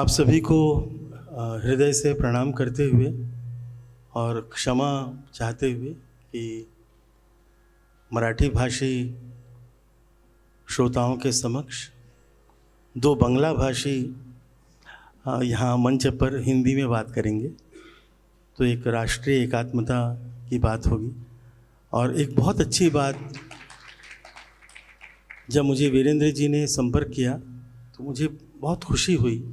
आप सभी को हृदय से प्रणाम करते हुए और क्षमा चाहते हुए कि मराठी भाषी श्रोताओं के समक्ष दो बांग्ला भाषी यहाँ मंच पर हिंदी में बात करेंगे, तो एक राष्ट्रीय एकात्मता की बात होगी। और एक बहुत अच्छी बात, जब मुझे वीरेंद्र जी ने संपर्क किया तो मुझे बहुत खुशी हुई,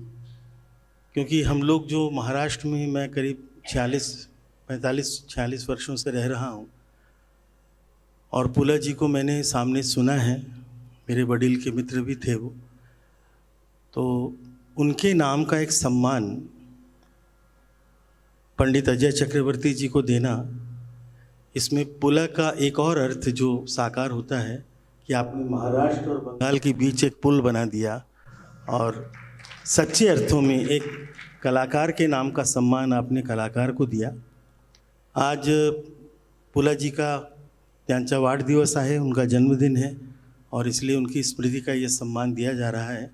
क्योंकि हम लोग जो महाराष्ट्र में, मैं करीब 45-46 वर्षों से रह रहा हूँ और पुला जी को मैंने सामने सुना है, मेरे वडील के मित्र भी थे वो, तो उनके नाम का एक सम्मान पंडित अजय चक्रवर्ती जी को देना, इसमें पुला का एक और अर्थ जो साकार होता है कि आपने महाराष्ट्र और बंगाल के बीच एक पुल बना दिया और सच्चे अर्थों में एक कलाकार के नाम का सम्मान आपने कलाकार को दिया। आज पुला जी का त्यांचा वाढदिवस आहे, उनका जन्मदिन है और इसलिए उनकी स्मृति का ये सम्मान दिया जा रहा है।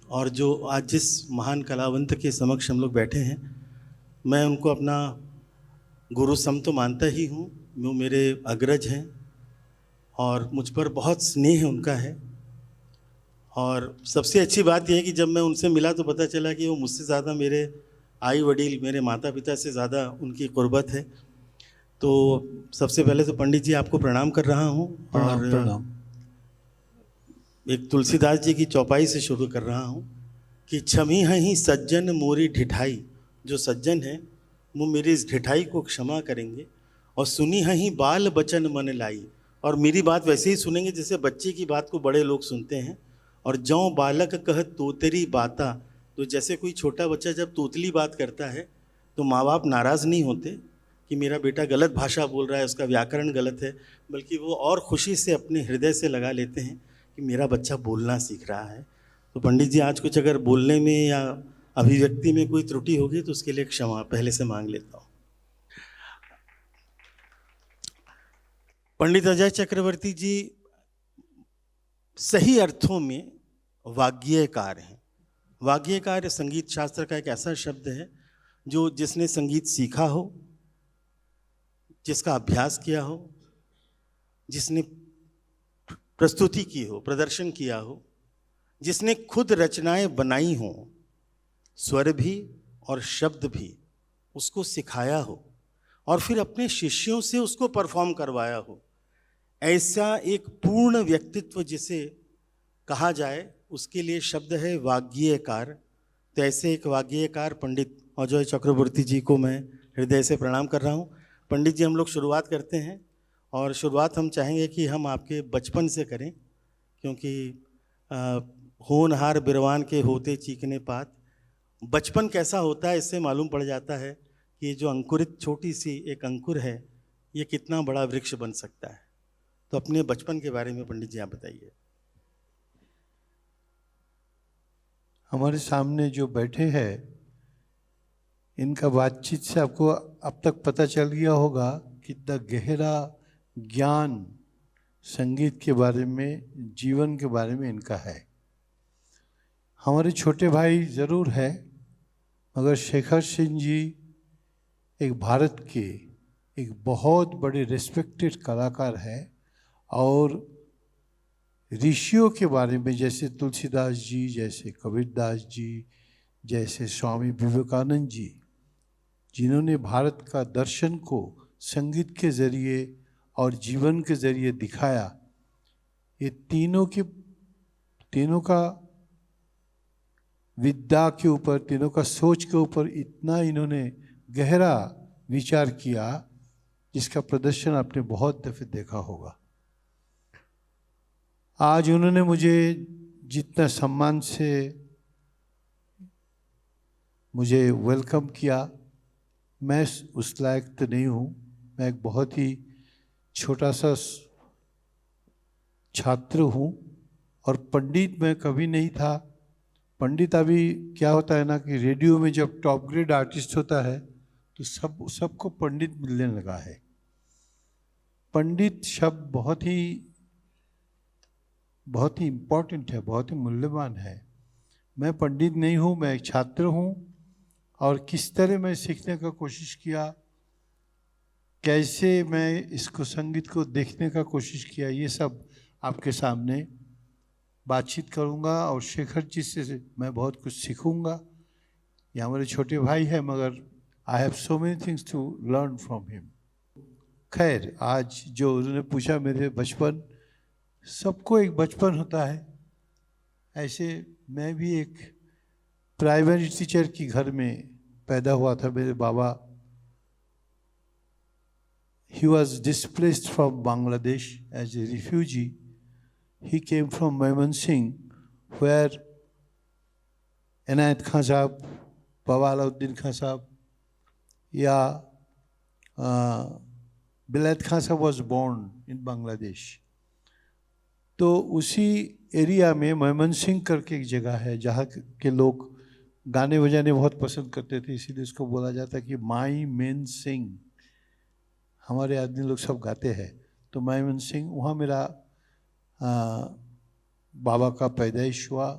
और जो आज जिस महान कलावंत के समक्ष हम लोग बैठे हैं, मैं उनको अपना गुरु सम तो मानता ही हूँ, वो मेरे अग्रज हैं और मुझ पर बहुत स्नेह उनका है। और सबसे अच्छी बात यह है कि जब मैं उनसे मिला तो पता चला कि वो मुझसे ज़्यादा मेरे आई वडील, मेरे माता पिता से ज़्यादा उनकी कुर्बत है। तो सबसे पहले तो पंडित जी आपको प्रणाम कर रहा हूँ और प्रणाम। एक तुलसीदास जी की चौपाई से शुरू कर रहा हूँ कि क्षमी ही सज्जन मोरी ढिठाई, जो सज्जन है वो मेरी इस ढिठाई को क्षमा करेंगे। और सुनी ही बाल बचन मन लाई, और मेरी बात वैसे ही सुनेंगे जैसे बच्चे की बात को बड़े लोग सुनते हैं। और जौं बालक कह तोतरी बाता, तो जैसे कोई छोटा बच्चा जब तोतली बात करता है तो माँ बाप नाराज़ नहीं होते कि मेरा बेटा गलत भाषा बोल रहा है, उसका व्याकरण गलत है, बल्कि वो और खुशी से अपने हृदय से लगा लेते हैं कि मेरा बच्चा बोलना सीख रहा है। तो पंडित जी, आज कुछ अगर बोलने में या अभिव्यक्ति में कोई त्रुटि होगी तो उसके लिए क्षमा पहले से मांग लेता हूँ। पंडित अजय चक्रवर्ती जी सही अर्थों में वाग्यकार हैं। वाग्यकार संगीत शास्त्र का एक ऐसा शब्द है जो जिसने संगीत सीखा हो, जिसका अभ्यास किया हो, जिसने प्रस्तुति की हो, प्रदर्शन किया हो, जिसने खुद रचनाएं बनाई हो, स्वर भी और शब्द भी उसको सिखाया हो और फिर अपने शिष्यों से उसको परफॉर्म करवाया हो, ऐसा एक पूर्ण व्यक्तित्व जिसे कहा जाए उसके लिए शब्द है वाग्यकार। तो ऐसे एक वाग्यकार पंडित अजय चक्रवर्ती जी को मैं हृदय से प्रणाम कर रहा हूँ। पंडित जी, हम लोग शुरुआत करते हैं और शुरुआत हम चाहेंगे कि हम आपके बचपन से करें, क्योंकि होनहार बिरवान के होते चीकने पात, बचपन कैसा होता है इससे मालूम पड़ जाता है कि ये जो अंकुरित छोटी सी एक अंकुर है ये कितना बड़ा वृक्ष बन सकता है। तो अपने बचपन के बारे में पंडित जी आप बताइए। हमारे सामने जो बैठे हैं इनका बातचीत से आपको अब तक पता चल गया होगा कितना गहरा ज्ञान संगीत के बारे में, जीवन के बारे में इनका है। हमारे छोटे भाई ज़रूर है, मगर शेखर सिंह जी एक भारत के एक बहुत बड़े रिस्पेक्टेड कलाकार है और ऋषियों के बारे में, जैसे तुलसीदास जी, जैसे कबीरदास जी, जैसे स्वामी विवेकानंद जी, जिन्होंने भारत का दर्शन को संगीत के ज़रिए और जीवन के ज़रिए दिखाया, ये तीनों का विद्या के ऊपर, तीनों का सोच के ऊपर इतना इन्होंने गहरा विचार किया जिसका प्रदर्शन आपने बहुत दफ़े देखा होगा। आज उन्होंने मुझे जितना सम्मान से मुझे वेलकम किया, मैं उस लायक तो नहीं हूँ। मैं एक बहुत ही छोटा सा छात्र हूँ और पंडित मैं कभी नहीं था। पंडित अभी क्या होता है ना कि रेडियो में जब टॉप ग्रेड आर्टिस्ट होता है तो सबको पंडित मिलने लगा है। पंडित शब्द बहुत ही इम्पोर्टेंट है, बहुत ही मूल्यवान है। मैं पंडित नहीं हूँ, मैं एक छात्र हूँ, और किस तरह मैं सीखने का कोशिश किया, कैसे मैं इसको संगीत को देखने का कोशिश किया, ये सब आपके सामने बातचीत करूँगा। और शेखर जी से मैं बहुत कुछ सीखूँगा। ये हमारे छोटे भाई हैं, मगर I have so many things to learn from him. खैर, आज जो उन्होंने पूछा मेरे बचपन, सबको एक बचपन होता है। ऐसे मैं भी एक प्राइमरी टीचर की घर में पैदा हुआ था। मेरे बाबा, he was displaced from Bangladesh as a refugee. He came from Mymensingh, where Inayat Khan Sahab, Baba Alauddin Khan Sahab, या Bilayat Khan Sahab was born in Bangladesh. तो उसी एरिया में मयमनसिंह करके एक जगह है जहाँ के लोग गाने बजाने बहुत पसंद करते थे, इसीलिए इसको बोला जाता है कि माई मेन सिंह। हमारे आदमी लोग सब गाते हैं। तो मयमनसिंह, वहाँ मेरा बाबा का पैदाइश हुआ,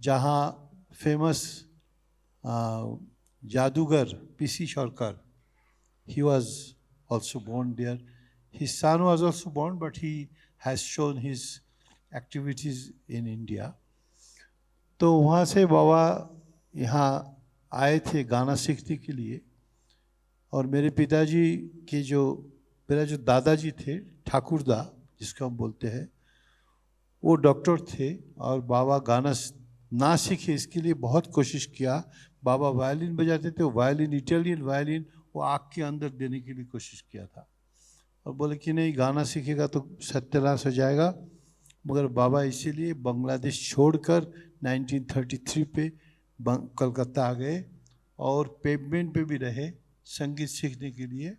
जहाँ फेमस जादूगर PC शौरकर, he was also born there. His son was also born, but he has shown his activities in India. तो वहाँ से बाबा यहाँ आए थे गाना सीखने के लिए। और मेरे पिताजी के मेरा जो दादाजी थे, ठाकुरदा जिसको हम बोलते हैं, वो डॉक्टर थे। और बाबा गाना ना सीखे इसके लिए बहुत कोशिश किया। बाबा वायलिन बजाते थे, वायलिन, इटालियन वायलिन, वो आँख के अंदर देने के लिए कोशिश किया था। और बोले कि नहीं, गाना सीखेगा तो सत्यानाश हो जाएगा। मगर बाबा इसीलिए बांग्लादेश छोड़कर 1933 पे कलकत्ता आ गए और पेमेंट पे भी रहे संगीत सीखने के लिए।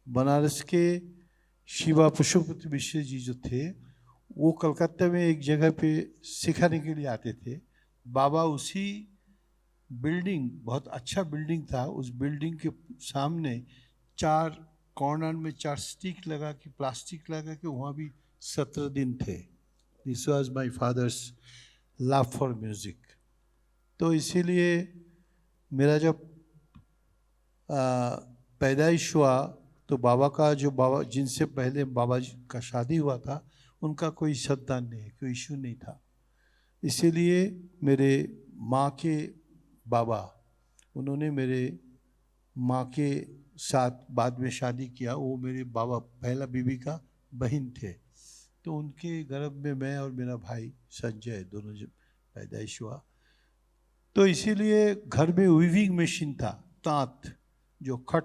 बनारस के शिवा पशुपति मिश्र जी जो थे, वो कलकत्ता में एक जगह पे सिखाने के लिए आते थे। बाबा उसी बिल्डिंग, बहुत अच्छा बिल्डिंग था, उस बिल्डिंग के सामने 4 कॉर्नर में 4 स्टिक लगा के, प्लास्टिक लगा के, वहाँ भी 17 दिन थे। This was my father's love for music. तो इसीलिए मेरा जब पैदाइश हुआ तो बाबा का बाबा जिनसे पहले बाबा जी का शादी हुआ था, उनका कोई संतान नहीं, कोई इशू नहीं था। इसीलिए मेरे माँ के बाबा, उन्होंने मेरे माँ के साथ बाद में शादी किया। वो मेरे बाबा पहला बीबी का बहन थे। तो उनके गर्भ में मैं और मेरा भाई संजय दोनों जब पैदाइश हुआ, तो इसीलिए घर में वीविंग मशीन था, तांत, जो खट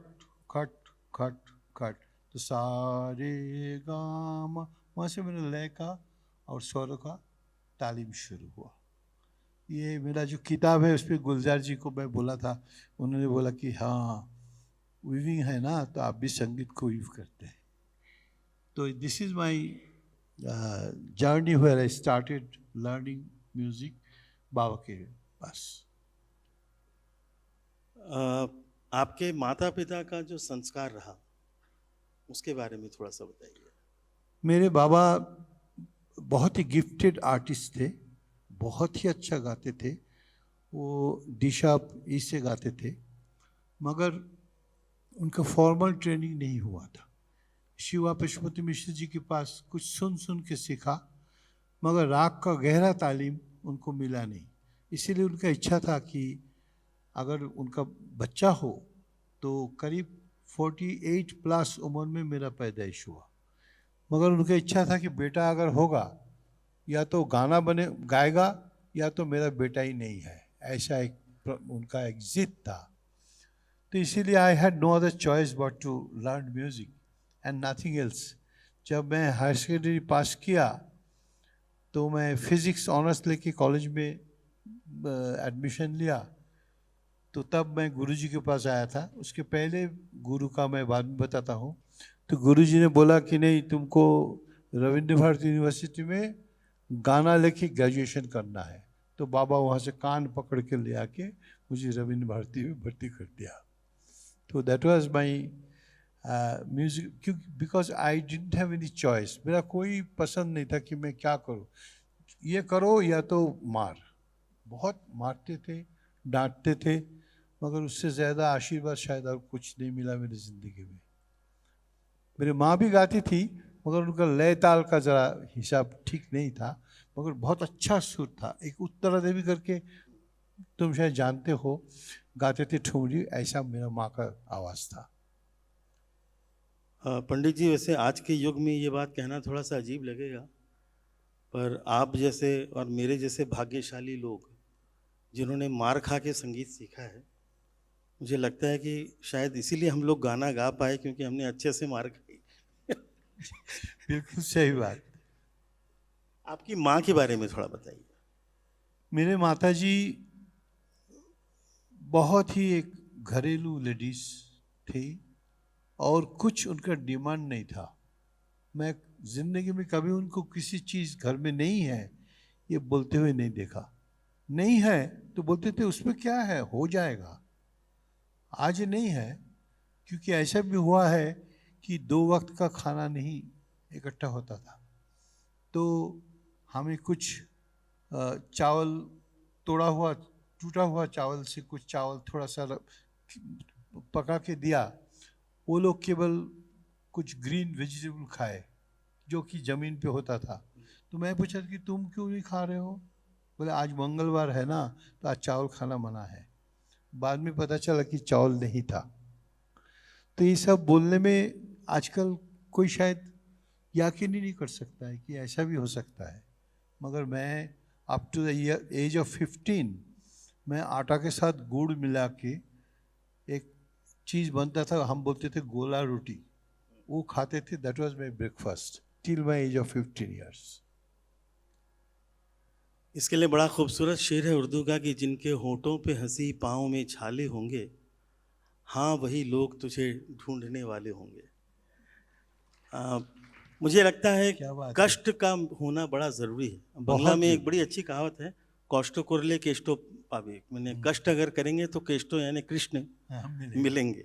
खट खट खट, तो सारे गामा, वहाँ से मेरे लय का और स्वर का तालीम शुरू हुआ। ये मेरा जो किताब है उस पर गुलजार जी को मैं बोला था, उन्होंने बोला कि हाँ वीविंग है ना, तो आप भी संगीत को वीव करते हैं। तो this is my journey where I started learning music बाबा के पास। आपके माता पिता का जो संस्कार रहा, उसके बारे में थोड़ा सा बताइए। मेरे बाबा बहुत ही गिफ्टेड आर्टिस्ट थे, बहुत ही अच्छा गाते थे। वो दिशा ई से गाते थे, मगर उनका फॉर्मल ट्रेनिंग नहीं हुआ था। शिवा पशुपति मिश्र जी के पास कुछ सुन सुन के सीखा, मगर राग का गहरा तालीम उनको मिला नहीं। इसीलिए उनका इच्छा था कि अगर उनका बच्चा हो, तो करीब 48 प्लस उम्र में मेरा पैदाइश हुआ। मगर उनका इच्छा था कि बेटा अगर होगा, या तो गाना गाएगा, या तो मेरा बेटा ही नहीं है, ऐसा एक उनका एक जिद था। तो इसीलिए I had no other choice but to learn music and nothing else. जब मैं हायर सेकेंडरी पास किया तो मैं फिज़िक्स ऑनर्स लेके कॉलेज में एडमिशन लिया। तो तब मैं गुरुजी के पास आया था। उसके पहले गुरु का मैं बाद में बताता हूँ। तो गुरुजी ने बोला कि नहीं, तुमको रविंद्र भारती यूनिवर्सिटी में गाना लेके ग्रेजुएशन करना है। तो बाबा वहाँ से कान पकड़ के ले आके मुझे रविंद्र भारती में भर्ती कर दिया। तो दैट वाज माई म्यूजिक, क्योंकि because I didn't have any choice. मेरा कोई पसंद नहीं था कि मैं क्या करूँ, ये करो या तो मार, बहुत मारते थे, डांटते थे, मगर उससे ज़्यादा आशीर्वाद शायद और कुछ नहीं मिला मेरी ज़िंदगी में। मेरी माँ भी गाती थी, मगर उनका लय ताल का ज़रा हिसाब ठीक नहीं था, मगर बहुत अच्छा सुर था। एक उत्तरा देवी करके, तुम शायद जानते हो, गाते थे ठुमरी, ऐसा मेरा माँ का आवाज़ था। पंडित जी, वैसे आज के युग में ये बात कहना थोड़ा सा अजीब लगेगा, पर आप जैसे और मेरे जैसे भाग्यशाली लोग जिन्होंने मार खा के संगीत सीखा है, मुझे लगता है कि शायद इसीलिए हम लोग गाना गा पाए, क्योंकि हमने अच्छे से मार खाई। बिल्कुल सही बात। आपकी माँ के बारे में थोड़ा बताइए। मेरे माताजी बहुत ही एक घरेलू लेडीज थी और कुछ उनका डिमांड नहीं था। मैं जिंदगी में कभी उनको किसी चीज़ घर में नहीं है ये बोलते हुए नहीं देखा। नहीं है तो बोलते थे उसमें क्या है, हो जाएगा। आज नहीं है, क्योंकि ऐसा भी हुआ है कि 2 वक्त का खाना नहीं इकट्ठा होता था, तो हमें कुछ चावल, तोड़ा हुआ टूटा हुआ चावल से कुछ चावल थोड़ा सा पका के दिया, वो लोग केवल कुछ ग्रीन वेजिटेबल खाए जो कि ज़मीन पे होता था। तो मैं पूछा कि तुम क्यों नहीं खा रहे हो? बोले आज मंगलवार है ना, तो आज चावल खाना मना है। बाद में पता चला कि चावल नहीं था। तो ये सब बोलने में आजकल कोई शायद यकीन ही नहीं कर सकता है कि ऐसा भी हो सकता है, मगर मैं up to the age of 15 मैं आटा के साथ गुड़ मिला के एक चीज़ बनता था, हम बोलते थे गोला रोटी, वो खाते थे। That was my breakfast till my age of 15 years. इसके लिए बड़ा खूबसूरत शेर है उर्दू का कि जिनके होठों पे हंसी पाँव में छाले होंगे, हाँ वही लोग तुझे ढूंढने वाले होंगे। मुझे लगता है क्या बात है। कष्ट का होना बड़ा ज़रूरी है। बंगला में एक बड़ी अच्छी कहावत है, कष्ट करले केष्टो पावे, मैंने कष्ट अगर करेंगे तो केष्टो यानी कृष्ण मिलेंगे।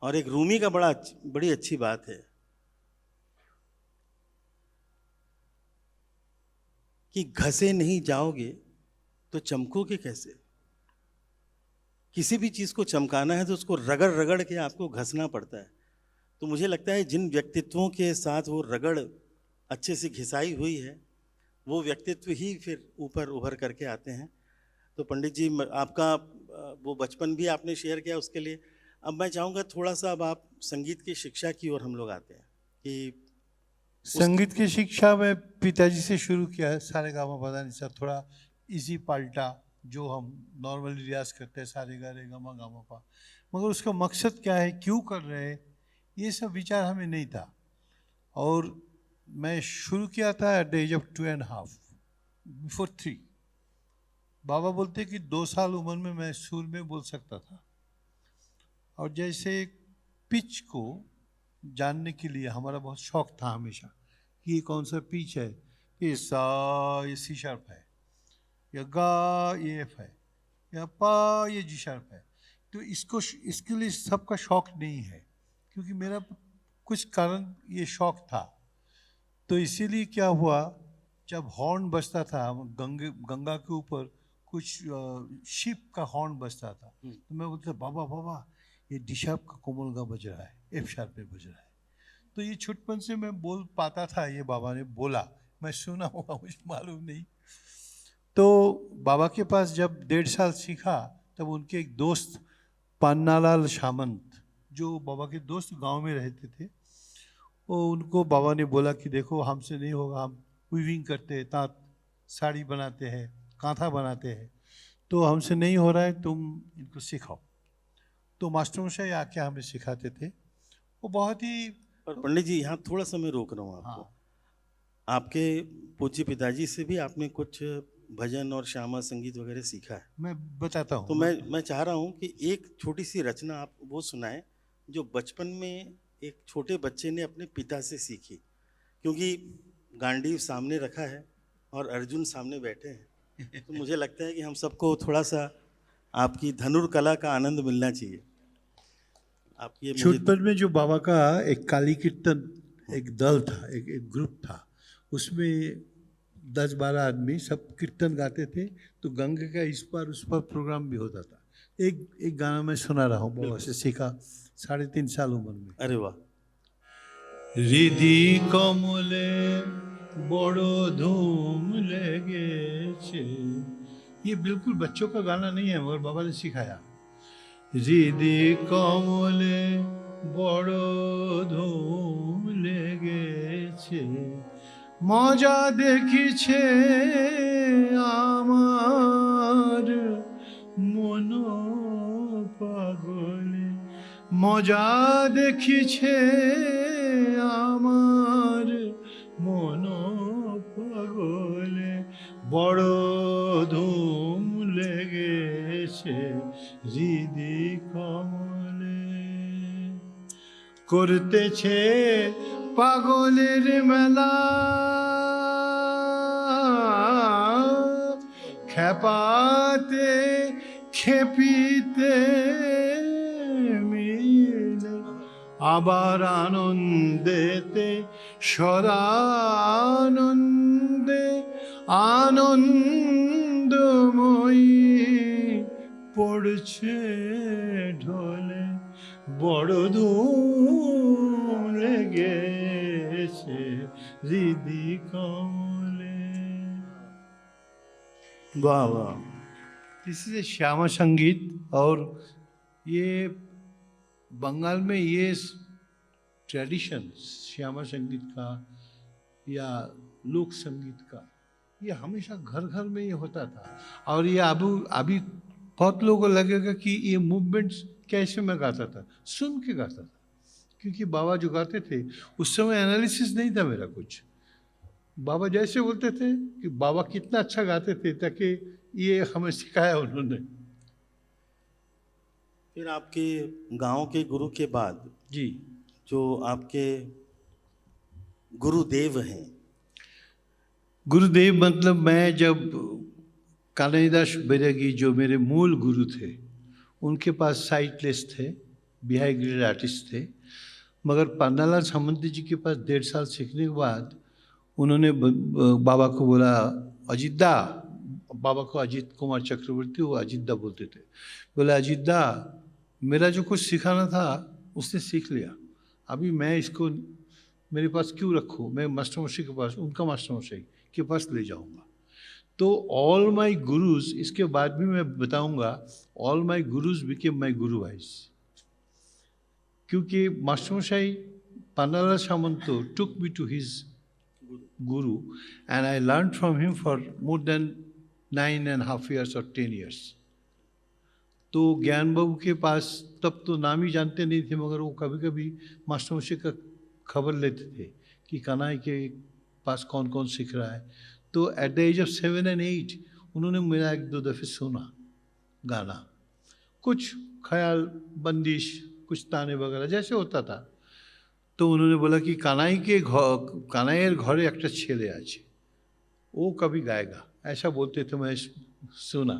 और एक रूमी का बड़ी अच्छी बात है कि घसे नहीं जाओगे तो चमकोगे कैसे। किसी भी चीज़ को चमकाना है तो उसको रगड़ रगड़ के आपको घसना पड़ता है। तो मुझे लगता है जिन व्यक्तित्वों के साथ वो रगड़ अच्छे से घिसाई हुई है, वो व्यक्तित्व ही फिर ऊपर उभर करके आते हैं। तो पंडित जी, आपका वो बचपन भी आपने शेयर किया, उसके लिए अब मैं चाहूँगा थोड़ा सा अब आप संगीत की शिक्षा की ओर हम लोग आते हैं कि संगीत की शिक्षा में पिताजी से शुरू किया है। सारे गामा पता नहीं सर, थोड़ा इजी पाल्टा जो हम नॉर्मली रियाज करते हैं, सारे गा रे गामा गामा पा, मगर उसका मकसद क्या है, क्यों कर रहे हैं, ये सब विचार हमें नहीं था। और मैं शुरू किया था at the age of 2.5, before 3। बाबा बोलते कि 2 साल उम्र में मैं सुर में बोल सकता था। और जैसे पिच को जानने के लिए हमारा बहुत शौक था हमेशा कि ये कौन सा पिच है, ये सा ये सी शार्प है, या गा ये एफ है, या पा ये जी शार्प है। तो इसके लिए सबका शौक नहीं है, क्योंकि मेरा कुछ कारण ये शौक था। तो इसीलिए क्या हुआ, जब हॉर्न बजता था, गंगा के ऊपर कुछ शिप का हॉर्न बजता था, तो मैं बोलता बाबा बाबा ये डी शार्प का कोमल गा बज रहा है, एफ शार्प पे बज रहा है। तो ये छुटपन से मैं बोल पाता था, ये बाबा ने बोला, मैं सुना होगा मुझे मालूम नहीं। तो बाबा के पास जब 1.5 साल सीखा, तब उनके एक दोस्त पन्नालाल सामंत, जो बाबा के दोस्त गांव में रहते थे, वो उनको बाबा ने बोला कि देखो हमसे नहीं होगा, हम वीविंग करते हैं, ताँत साड़ी बनाते हैं, कांथा बनाते हैं, तो हमसे नहीं हो रहा है, तुम इनको सिखाओ। तो मास्टरमशाही आके हमें सिखाते थे। वो बहुत ही। पर पंडित जी, यहाँ थोड़ा सा मैं रोक रहा हूँ आपको। हाँ। आपके पूज्य पिताजी से भी आपने कुछ भजन और श्यामा संगीत वगैरह सीखा है? मैं बताता हूँ। तो मैं चाह रहा हूँ कि एक छोटी सी रचना आप वो सुनाएं जो बचपन में एक छोटे बच्चे ने अपने पिता से सीखी, क्योंकि गांडीव सामने रखा है और अर्जुन सामने बैठे हैं, तो मुझे लगता है कि हम सबको थोड़ा सा आपकी धनुर कला का आनंद मिलना चाहिए। आप ये छुटपन में जो बाबा का एक काली कीर्तन एक दल था, एक ग्रुप था, उसमें 10-12 आदमी सब कीर्तन गाते थे, तो गंगे का इस पार उस पार प्रोग्राम भी होता था। एक गाना मैं सुना रहा हूँ, बाबा से सीखा 3.5 साल उम्र में। अरे वाह। হৃদি কমলে বড় ধूम লেগেছে। ये बिल्कुल बच्चों का गाना नहीं है, मगर बाबा ने सिखाया। হৃদি কমলে বড় ধूम লেগেছে, মজা দেখিছে আমার মন পাগলে, মজা দেখিছে আমার মন পাগলে, বড় ধুম লেগেছে হৃদি কমলে। করতেছে পাগলের মেলা, খেপাতে খেপিতে মিলে, আবার আনন্দেতে সদানন্দে আনন্দময়ী পড়ছে ঢোলে, বড় ধুম লেগেছে হৃদি কমলে। वाह वाह। इसी श्यामा संगीत, और ये बंगाल में ये ट्रेडिशन श्यामा संगीत का या लोक संगीत का, ये हमेशा घर घर में ये होता था। और ये अभी बहुत लोगों को लगेगा कि ये मूवमेंट्स कैसे मैं गाता था, सुन के गाता था, क्योंकि बाबा जो गाते थे उस समय एनालिसिस नहीं था मेरा कुछ। बाबा जैसे बोलते थे कि बाबा कितना अच्छा गाते थे, ताकि ये हमें सिखाया उन्होंने। फिर आपके गांव के गुरु के बाद जी, जो आपके गुरुदेव हैं, गुरुदेव मतलब मैं जब कानाईदास बैरागी जो मेरे मूल गुरु थे, उनके पास साइटलेस थे, बिहाइग्रेड आर्टिस्ट थे, मगर पन्नालाल सामंती जी के पास 1.5 साल सीखने के बाद उन्होंने बाबा को बोला, अजितदा, बाबा को अजीत कुमार चक्रवर्ती, वो अजितदा बोलते थे, बोला अजितदा मेरा जो कुछ सिखाना था उसने सीख लिया, अभी मैं इसको मेरे पास क्यों रखूँ, मैं मास्टरमशाई के पास, उनका मास्टरमशाई के पास ले जाऊँगा। तो ऑल माई गुरुज, इसके बाद भी मैं बताऊँगा, all my gurus became my Guru wise, क्योंकि मास्टरमशाई Pannalal सामंतो took me to his guru and I learned from him for more than 9.5 years or 10 years. तो ज्ञान बाबू के पास तब तो नाम ही जानते नहीं थे, मगर वो कभी कभी मास्टरमशाई का खबर लेते थे कि कानाई के पास कौन कौन सीख रहा है। तो at the age of 7 and 8 उन्होंने मेरा 1-2 दफ़े सुना गाना, कुछ ख्याल बंदिश, कुछ ताने वगैरह जैसे होता था। तो उन्होंने बोला कि कानाइয়ের ঘরে একটা ছেলে আছে, वो कभी गाएगा, ऐसा बोलते थे, मैं सुना।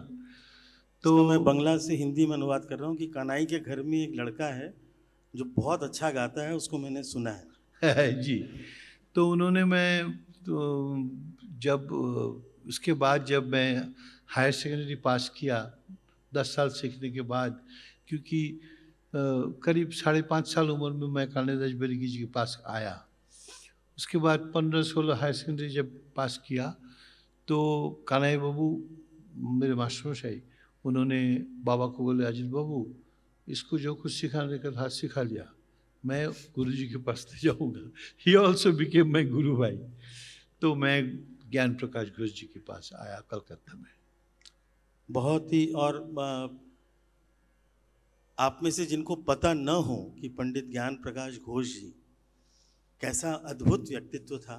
तो मैं बांग्ला से हिंदी में अनुवाद कर रहा हूँ कि कानाई के घर में एक लड़का है जो बहुत अच्छा गाता है, उसको मैंने सुना है। जी, तो उन्होंने जब उसके बाद जब मैं हायर सेकेंडरी पास किया 10 साल सीखने के बाद, क्योंकि करीब 5.5 साल उम्र में मैं कानाईदास बैरागी जी के पास आया। उसके बाद 15-16 हायर सेकेंडरी जब पास किया, तो कानाई बाबू मेरे मास्टरमशाई, उन्होंने बाबा को बोले, अजित बाबू इसको जो कुछ सिखाने का था सिखा लिया, मैं गुरुजी के पास ले जाऊँगा। ही ऑल्सो बिकेम माई गुरु भाई। तो मैं ज्ञान प्रकाश घोष जी के पास आया कलकत्ता में। बहुत ही, और आप में से जिनको पता न हो कि पंडित ज्ञान प्रकाश घोष जी कैसा अद्भुत व्यक्तित्व था,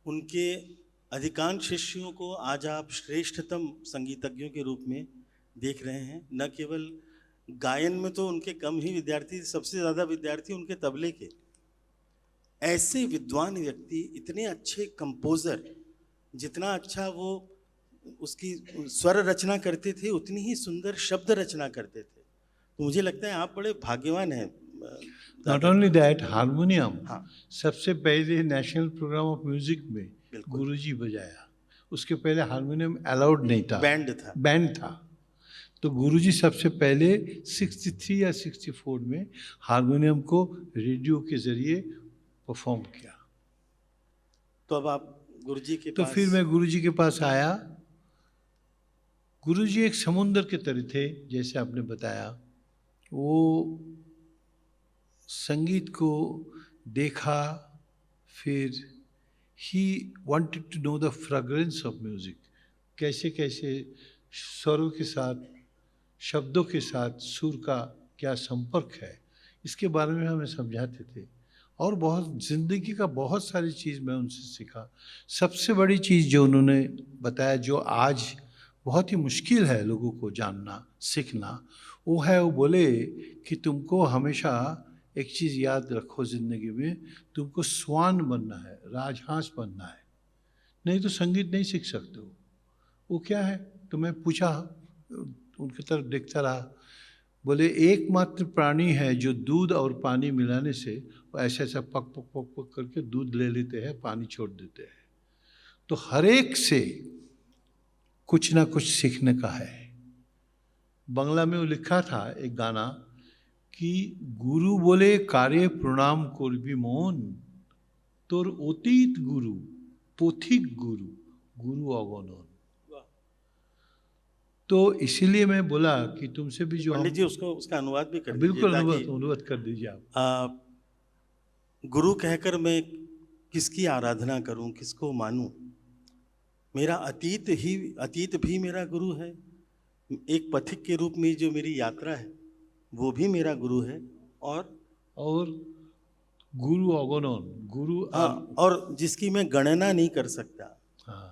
उनके अधिकांश शिष्यों को आज आप श्रेष्ठतम संगीतज्ञों के रूप में देख रहे हैं। न केवल गायन में तो उनके कम ही विद्यार्थी, सबसे ज़्यादा विद्यार्थी उनके तबले के। ऐसे विद्वान व्यक्ति, इतने अच्छे कंपोज़र, जितना अच्छा वो उसकी स्वर रचना करते थे, उतनी ही सुंदर शब्द रचना करते थे। तो मुझे लगता है आप बड़े भाग्यवान हैं। नॉट ओनली दैट, हारमोनियम हाँ, सबसे पहले नेशनल प्रोग्राम ऑफ म्यूजिक में बिल्कुल। गुरुजी बजाया। उसके पहले हारमोनियम अलाउड नहीं था, बैंड था। बैंड था। तो गुरुजी सबसे पहले 63 या 64 में हारमोनियम को रेडियो के जरिए परफॉर्म किया। तो अब आप गुरुजी के तो पास, फिर मैं गुरुजी के पास आया। गुरुजी एक समुंदर के तरह थे, जैसे आपने बताया। वो संगीत को देखा, फिर he wanted to know the fragrance of music, कैसे कैसे स्वरों के साथ, शब्दों के साथ सुर का क्या संपर्क है, इसके बारे में हमें समझाते थे। और बहुत ज़िंदगी का बहुत सारी चीज़ मैं उनसे सीखा। सबसे बड़ी चीज़ जो उन्होंने बताया, जो आज बहुत ही मुश्किल है लोगों को जानना, सीखना, वो है, वो बोले कि तुमको हमेशा एक चीज़ याद रखो ज़िंदगी में, तुमको स्वान बनना है, राजहंस बनना है, नहीं तो संगीत नहीं सीख सकते हो। वो क्या है? तो मैं पूछा, उनकी तरफ देखता रहा। बोले एकमात्र प्राणी है जो दूध और पानी मिलाने से ऐसा ऐसा पक पक पक पक करके दूध ले लेते हैं, पानी छोड़ देते हैं। तो हर एक से कुछ ना कुछ सीखने का है। बांग्ला में वो लिखा था एक गाना कि गुरु बोले कार्य प्रणाम करबी मोन, तोर अतीत गुरु पथिक गुरु गुरु अगणन। तो इसीलिए मैं बोला कि तुमसे भी जो पंडित जी उसको, उसका अनुवाद भी कर दीजिए, बिल्कुल ताकि अनुवाद कर दीजिए आप। गुरु कहकर मैं किसकी आराधना करूं, किसको मानूं? मेरा अतीत भी मेरा गुरु है। एक पथिक के रूप में जो मेरी यात्रा है वो भी मेरा गुरु है। और गुरु अगणन, गुरु और जिसकी मैं गणना नहीं कर सकता, हाँ,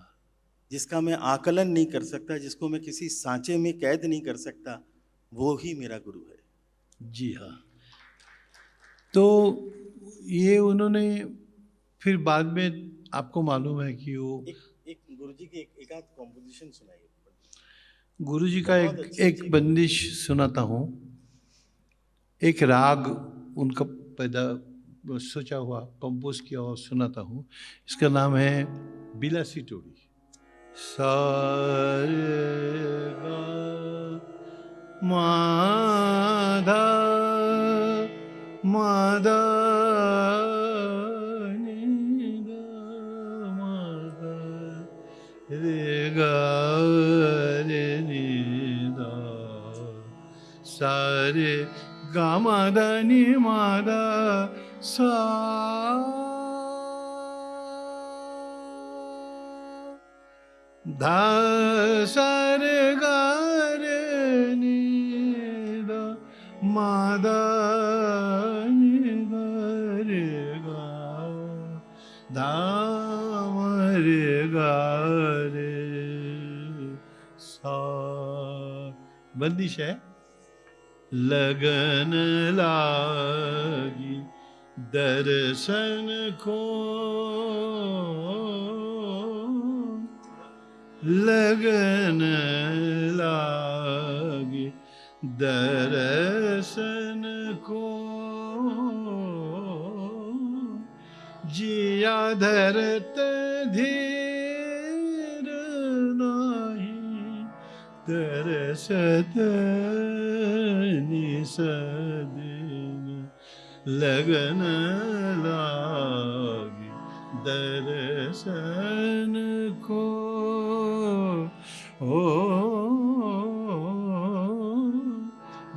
जिसका मैं आकलन नहीं कर सकता, जिसको मैं किसी सांचे में कैद नहीं कर सकता, वो ही मेरा गुरु है। जी हाँ। तो ये उन्होंने फिर बाद में, आपको मालूम है कि वो एक गुरुजी की एक आध कॉम्पोजिशन सुनाइए। गुरुजी का एक बंदिश सुनाता हूँ। एक राग उनका पैदा सोचा हुआ, कंपोज किया हुआ सुनाता हूँ। इसका नाम है बिलासी टोड़ी। सा रे गा मा धा मा धा नी धा मा धा रे गा रे नी धा सा रे गा मा धा नी मा धा सा धा सा रे गा रे नी धा मा धा नी धा रे गा धा मा रे गा रे सा। बंदिश है। लगन लागी दर्शन को, लगन लागी दर्शन को, जिया धरत धीर नाही, तरसत निसदिन, लगन लागी दर्शन को। ओ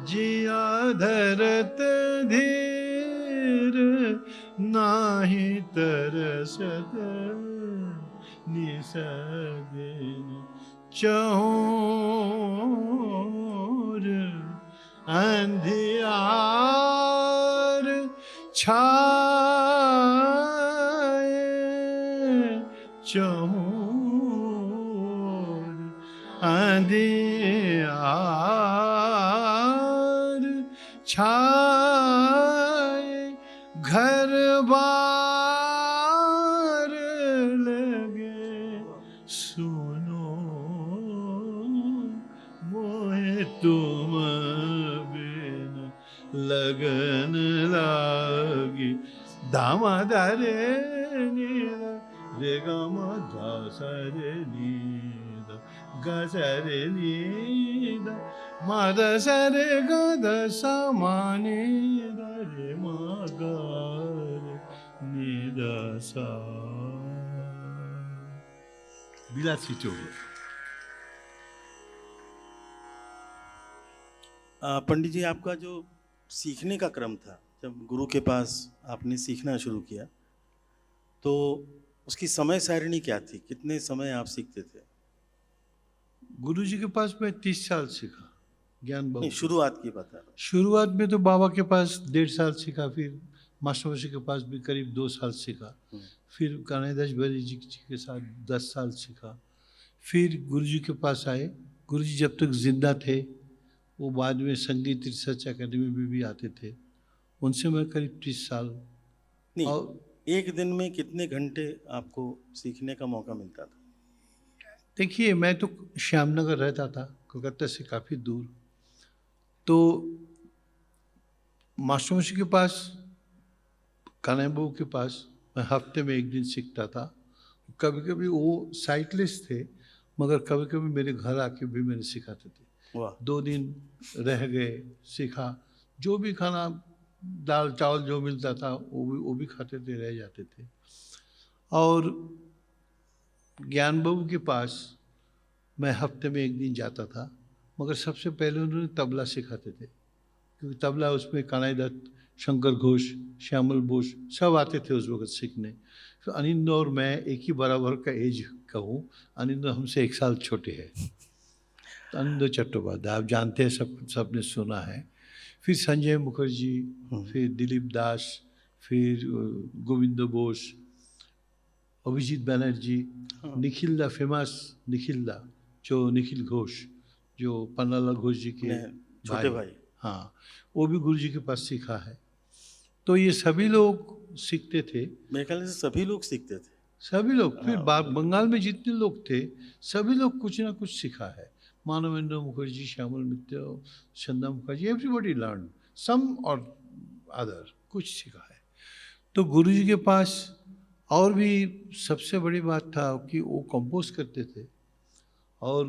जिया धरत धीर नाही, तरसत निसदिन, चहुर अंधियार छाए, चहुर अंधियार छाए, घर बार लगे सुनो मोहे तुम बिन, लगन लागी दामा दारे नीरा रे ग म ध स रे नि द ग स रे नि द म द स रे ग द स म नि द रे म ग रे नि द स बिलासी टोली। पंडित जी, आपका जो सीखने का क्रम था, जब गुरु के पास आपने सीखना शुरू किया, तो उसकी समय सारिणी क्या थी? कितने समय आप सीखते थे? गुरु जी के पास मैं 30 साल सीखा, ज्ञान बाबू नहीं, के। शुरुआत की बता रहा शुरुआत में तो बाबा के पास 1.5 साल सीखा, फिर मास्टर मौसी के पास भी करीब 2 साल सीखा, हूँ। फिर कन्हैयादास बरी जी के साथ 10 साल सीखा, फिर गुरु जी के पास आए। गुरु जी जब तक जिंदा थे, वो बाद में संगीत रिसर्च एकेडमी में भी आते थे, उनसे मैं करीब 30 साल। नहीं, और एक दिन में कितने घंटे आपको सीखने का मौका मिलता था? देखिए, मैं तो श्यामनगर रहता था, कोलकाता से काफ़ी दूर, तो मास्टर मौसी के पास, कान्हा बाबू के पास मैं हफ्ते में एक दिन सीखता था। कभी कभी वो साइटलेस थे, मगर कभी कभी मेरे घर आके भी मैंने सिखाते थे। वाह। 2 दिन रह गए, सीखा, जो भी खाना, दाल चावल जो मिलता था वो भी खाते थे, रह जाते थे। और ज्ञान बाबू के पास मैं हफ्ते में एक दिन जाता था, मगर सबसे पहले उन्होंने तबला सिखाते थे, क्योंकि तबला उसमें कानाई दत्त, शंकर घोष, श्यामल बोस सब आते थे उस वक्त सीखने। तो अनिंद और मैं एक ही बराबर का एज का हूँ, अनिंद हमसे 1 साल छोटे हैं। तो अनिंद चट्टोपाध्याय आप जानते हैं, सबने सुना है। फिर संजय मुखर्जी, फिर दिलीप दास, फिर गोविंद बोस, अभिजीत बनर्जी, निखिल दा, फेमस निखिल दा, जो निखिल घोष, जो पन्नालाल घोष जी के छोटे भाई। हाँ, वो भी गुरु जी के पास सीखा है। तो ये सभी लोग सीखते थे, मेरे ख्याल से सभी लोग सीखते थे। सभी लोग। फिर बंगाल में जितने लोग थे, सभी लोग कुछ ना कुछ सीखा है। मानवेंद्र मुखर्जी, श्यामल मित्र, चंदा मुखर्जी, एवरीबॉडी लर्न सम और अदर, कुछ सीखा है। तो गुरु जी के पास और भी सबसे बड़ी बात था कि वो कंपोज करते थे, और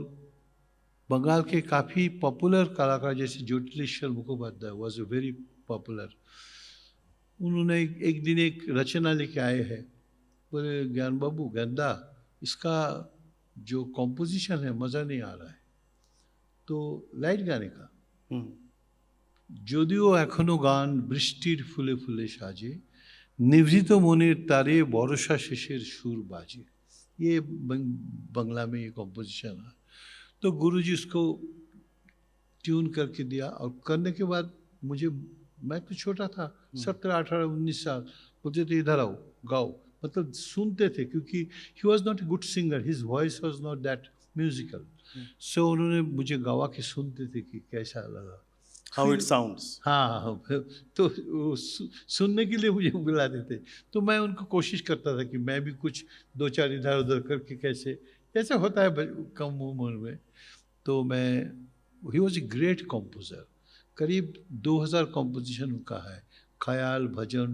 बंगाल के काफ़ी पॉपुलर कलाकार जैसे Jyotileshwar Mukhopadhyay was a very popular. उन्होंने एक दिन एक रचना लेके आए हैं, बोले ज्ञान बाबू गेंदा, इसका जो कॉम्पोजिशन है मज़ा नहीं आ रहा है, तो लाइट गाने का। যদিও এখনো গান বৃষ্টির ফুলে ফুলে সাজে, নিভৃত মনের তারে বর্ষা শেষের সুर बाजे। ये बंगला में ये कॉम्पोजिशन है। तो गुरुजी उसको ट्यून करके दिया, और करने के बाद मुझे, मैं तो छोटा था, 17, 18, 19 साल, बोलते थे इधर आओ गाओ, मतलब सुनते थे, क्योंकि he was not a good singer, his voice was not that musical. So उन्होंने मुझे गवा के सुनते थे कि कैसा लगा, हाउ इट साउंड्स। हाँ हाँ, तो सुनने के लिए मुझे बुलाते थे, तो मैं उनको कोशिश करता था कि मैं भी कुछ 2-4 इधर उधर करके, कैसे जैसे होता है कम उम्र में। तो मैं, he was a great composer, करीब 2000 कंपोजिशन उनका है, ख्याल, भजन,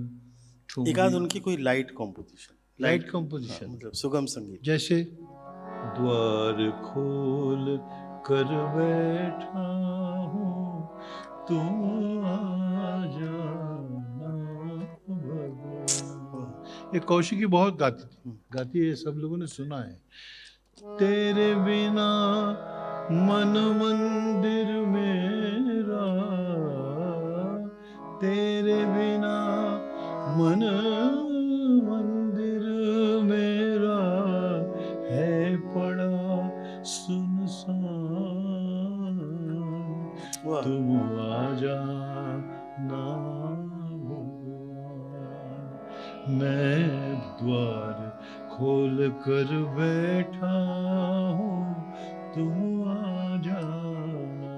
एक आध उनकी कोई लाइट कॉम्पोजिशन, लाइट कंपोजिशन, मतलब सुगम संगीत। जैसे द्वार खोल कर बैठा हूँ, तुम आ जाना भगवान। ये कौशिकी बहुत गाती है, सब लोगों ने सुना है। तेरे बिना मन मंदिर मेरा, तेरे बिना मन मंदिर मेरा है पड़ा सुनसान, तुम आ जाना भगवान। मैं द्वार खोल कर बैठा हूँ, तुम आ जाना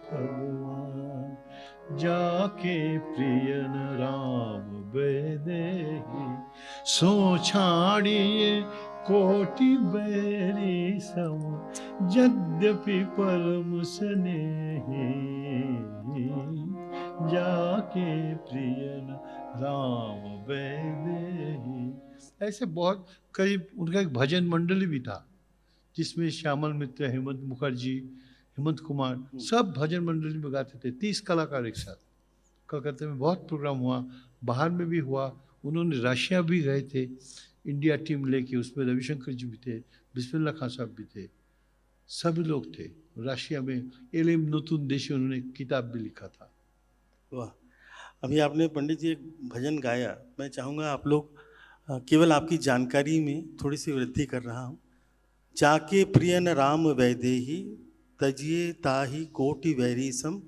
भगवान। जाके प्रियन राम बेदेही, सो छाड़िए कोटि बैरी सम, यद्यपि परम स्नेही। जाके प्रियन राम बेदेही, ऐसे बहुत करीब उनका एक भजन मंडली भी था जिसमें श्यामल मित्र, हेमंत मुखर्जी, हेमंत कुमार सब भजन मंडली में गाते थे। 30 कलाकार एक साथ। कलकत्ता में बहुत प्रोग्राम हुआ, बाहर में भी हुआ। उन्होंने रशिया भी गए थे इंडिया टीम लेके, उसमें रविशंकर जी भी थे, बिस्मिल्लाह खान साहब भी थे, सभी लोग थे। रशिया में एलिम नतून देशी उन्होंने किताब भी लिखा था। वाह, अभी आपने पंडित जी एक भजन गाया, मैं चाहूँगा आप लोग केवल आपकी जानकारी में थोड़ी सी वृद्धि कर रहा हूँ। जाके प्रियन राम वैदेही तजिए ताही कोटि वैरी सम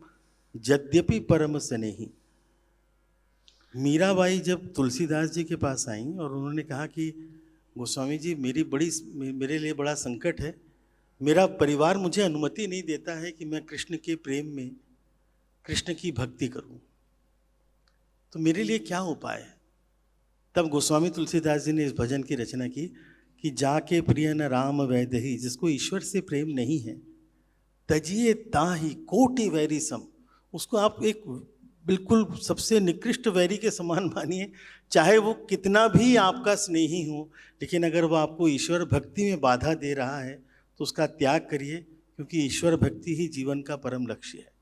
यद्यपि परम स्नेही। मीराबाई जब तुलसीदास जी के पास आई और उन्होंने कहा कि गोस्वामी जी मेरे लिए बड़ा संकट है, मेरा परिवार मुझे अनुमति नहीं देता है कि मैं कृष्ण के प्रेम में कृष्ण की भक्ति करूं, तो मेरे लिए क्या उपाय है? तब गोस्वामी तुलसीदास जी ने इस भजन की रचना की कि जाके प्रियन राम वैदेही, जिसको ईश्वर से प्रेम नहीं है, तजिए ताही कोटि वैरी सम, उसको आप एक बिल्कुल सबसे निकृष्ट वैरी के समान मानिए। चाहे वो कितना भी आपका स्नेही हो, लेकिन अगर वो आपको ईश्वर भक्ति में बाधा दे रहा है तो उसका त्याग करिए, क्योंकि ईश्वर भक्ति ही जीवन का परम लक्ष्य है।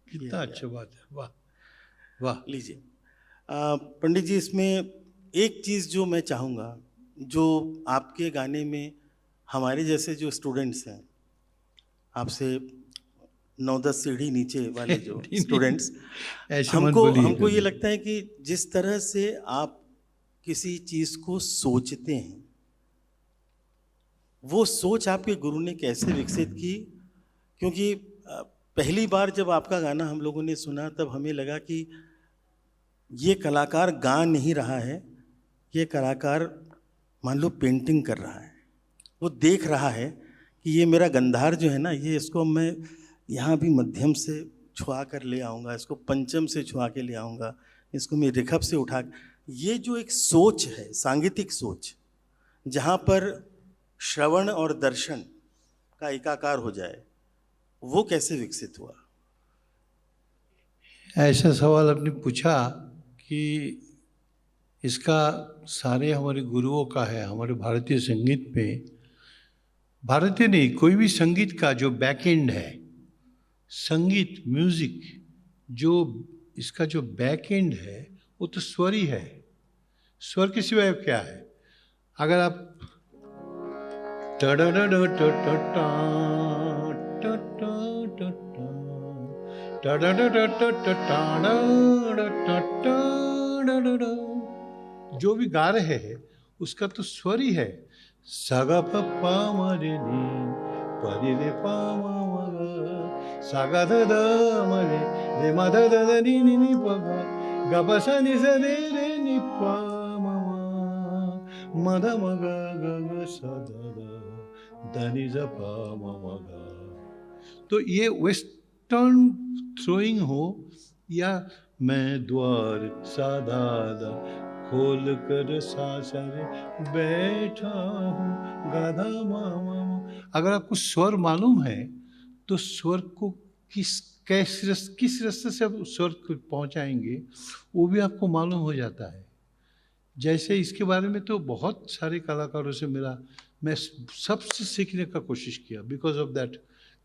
कितना अच्छा बात है, वाह वाह। लीजिए पंडित जी, इसमें एक चीज़ जो मैं चाहूँगा, जो आपके गाने में हमारे जैसे जो स्टूडेंट्स हैं, आपसे 9-10 सीढ़ी नीचे वाले जो स्टूडेंट्स, ऐसे मत हमको बोलिए ये लगता है कि जिस तरह से आप किसी चीज़ को सोचते हैं, वो सोच आपके गुरु ने कैसे विकसित की? क्योंकि पहली बार जब आपका गाना हम लोगों ने सुना तब हमें लगा कि ये कलाकार गा नहीं रहा है, ये कलाकार मान लो पेंटिंग कर रहा है। वो देख रहा है कि ये मेरा गंधार जो है ना, ये इसको मैं यहाँ भी मध्यम से छुआ कर ले आऊँगा, इसको पंचम से छुआ के ले आऊँगा, इसको मैं ऋषभ से उठा। ये जो एक सोच है, सांगीतिक सोच, जहाँ पर श्रवण और दर्शन का एकाकार हो जाए, वो कैसे विकसित हुआ? ऐसा सवाल आपने पूछा कि इसका सारे हमारे गुरुओं का है। हमारे भारतीय संगीत में, भारतीय नहीं, कोई भी संगीत का जो बैक एंड है, संगीत म्यूजिक, जो इसका जो बैक एंड है वो तो स्वर ही है। स्वर के सिवाय क्या है? अगर आप जो भी गा रहे हैं उसका तो स्वर ही है। सागा पप्पा मरे नी परे रे पा मा मा सागा ध ध मरे रे मा ध ध ध नी नी नी पा गा गा पा सा नी सा रे रे नी पा मा मा ध म गा गा गा सा ध ध ध नी ज पा मा मा गा। तो ये वेस्टर्न थ्रोइंग हो या मैं द्वार साधा खोल कर सासरे बैठा हूँ गाधा मामा। अगर आपको स्वर मालूम है तो स्वर को किस रास्ते से आप स्वर को पहुँचाएंगे वो भी आपको मालूम हो जाता है। जैसे इसके बारे में तो बहुत सारे कलाकारों से मिला, मैं सबसे सीखने का कोशिश किया, बिकॉज ऑफ दैट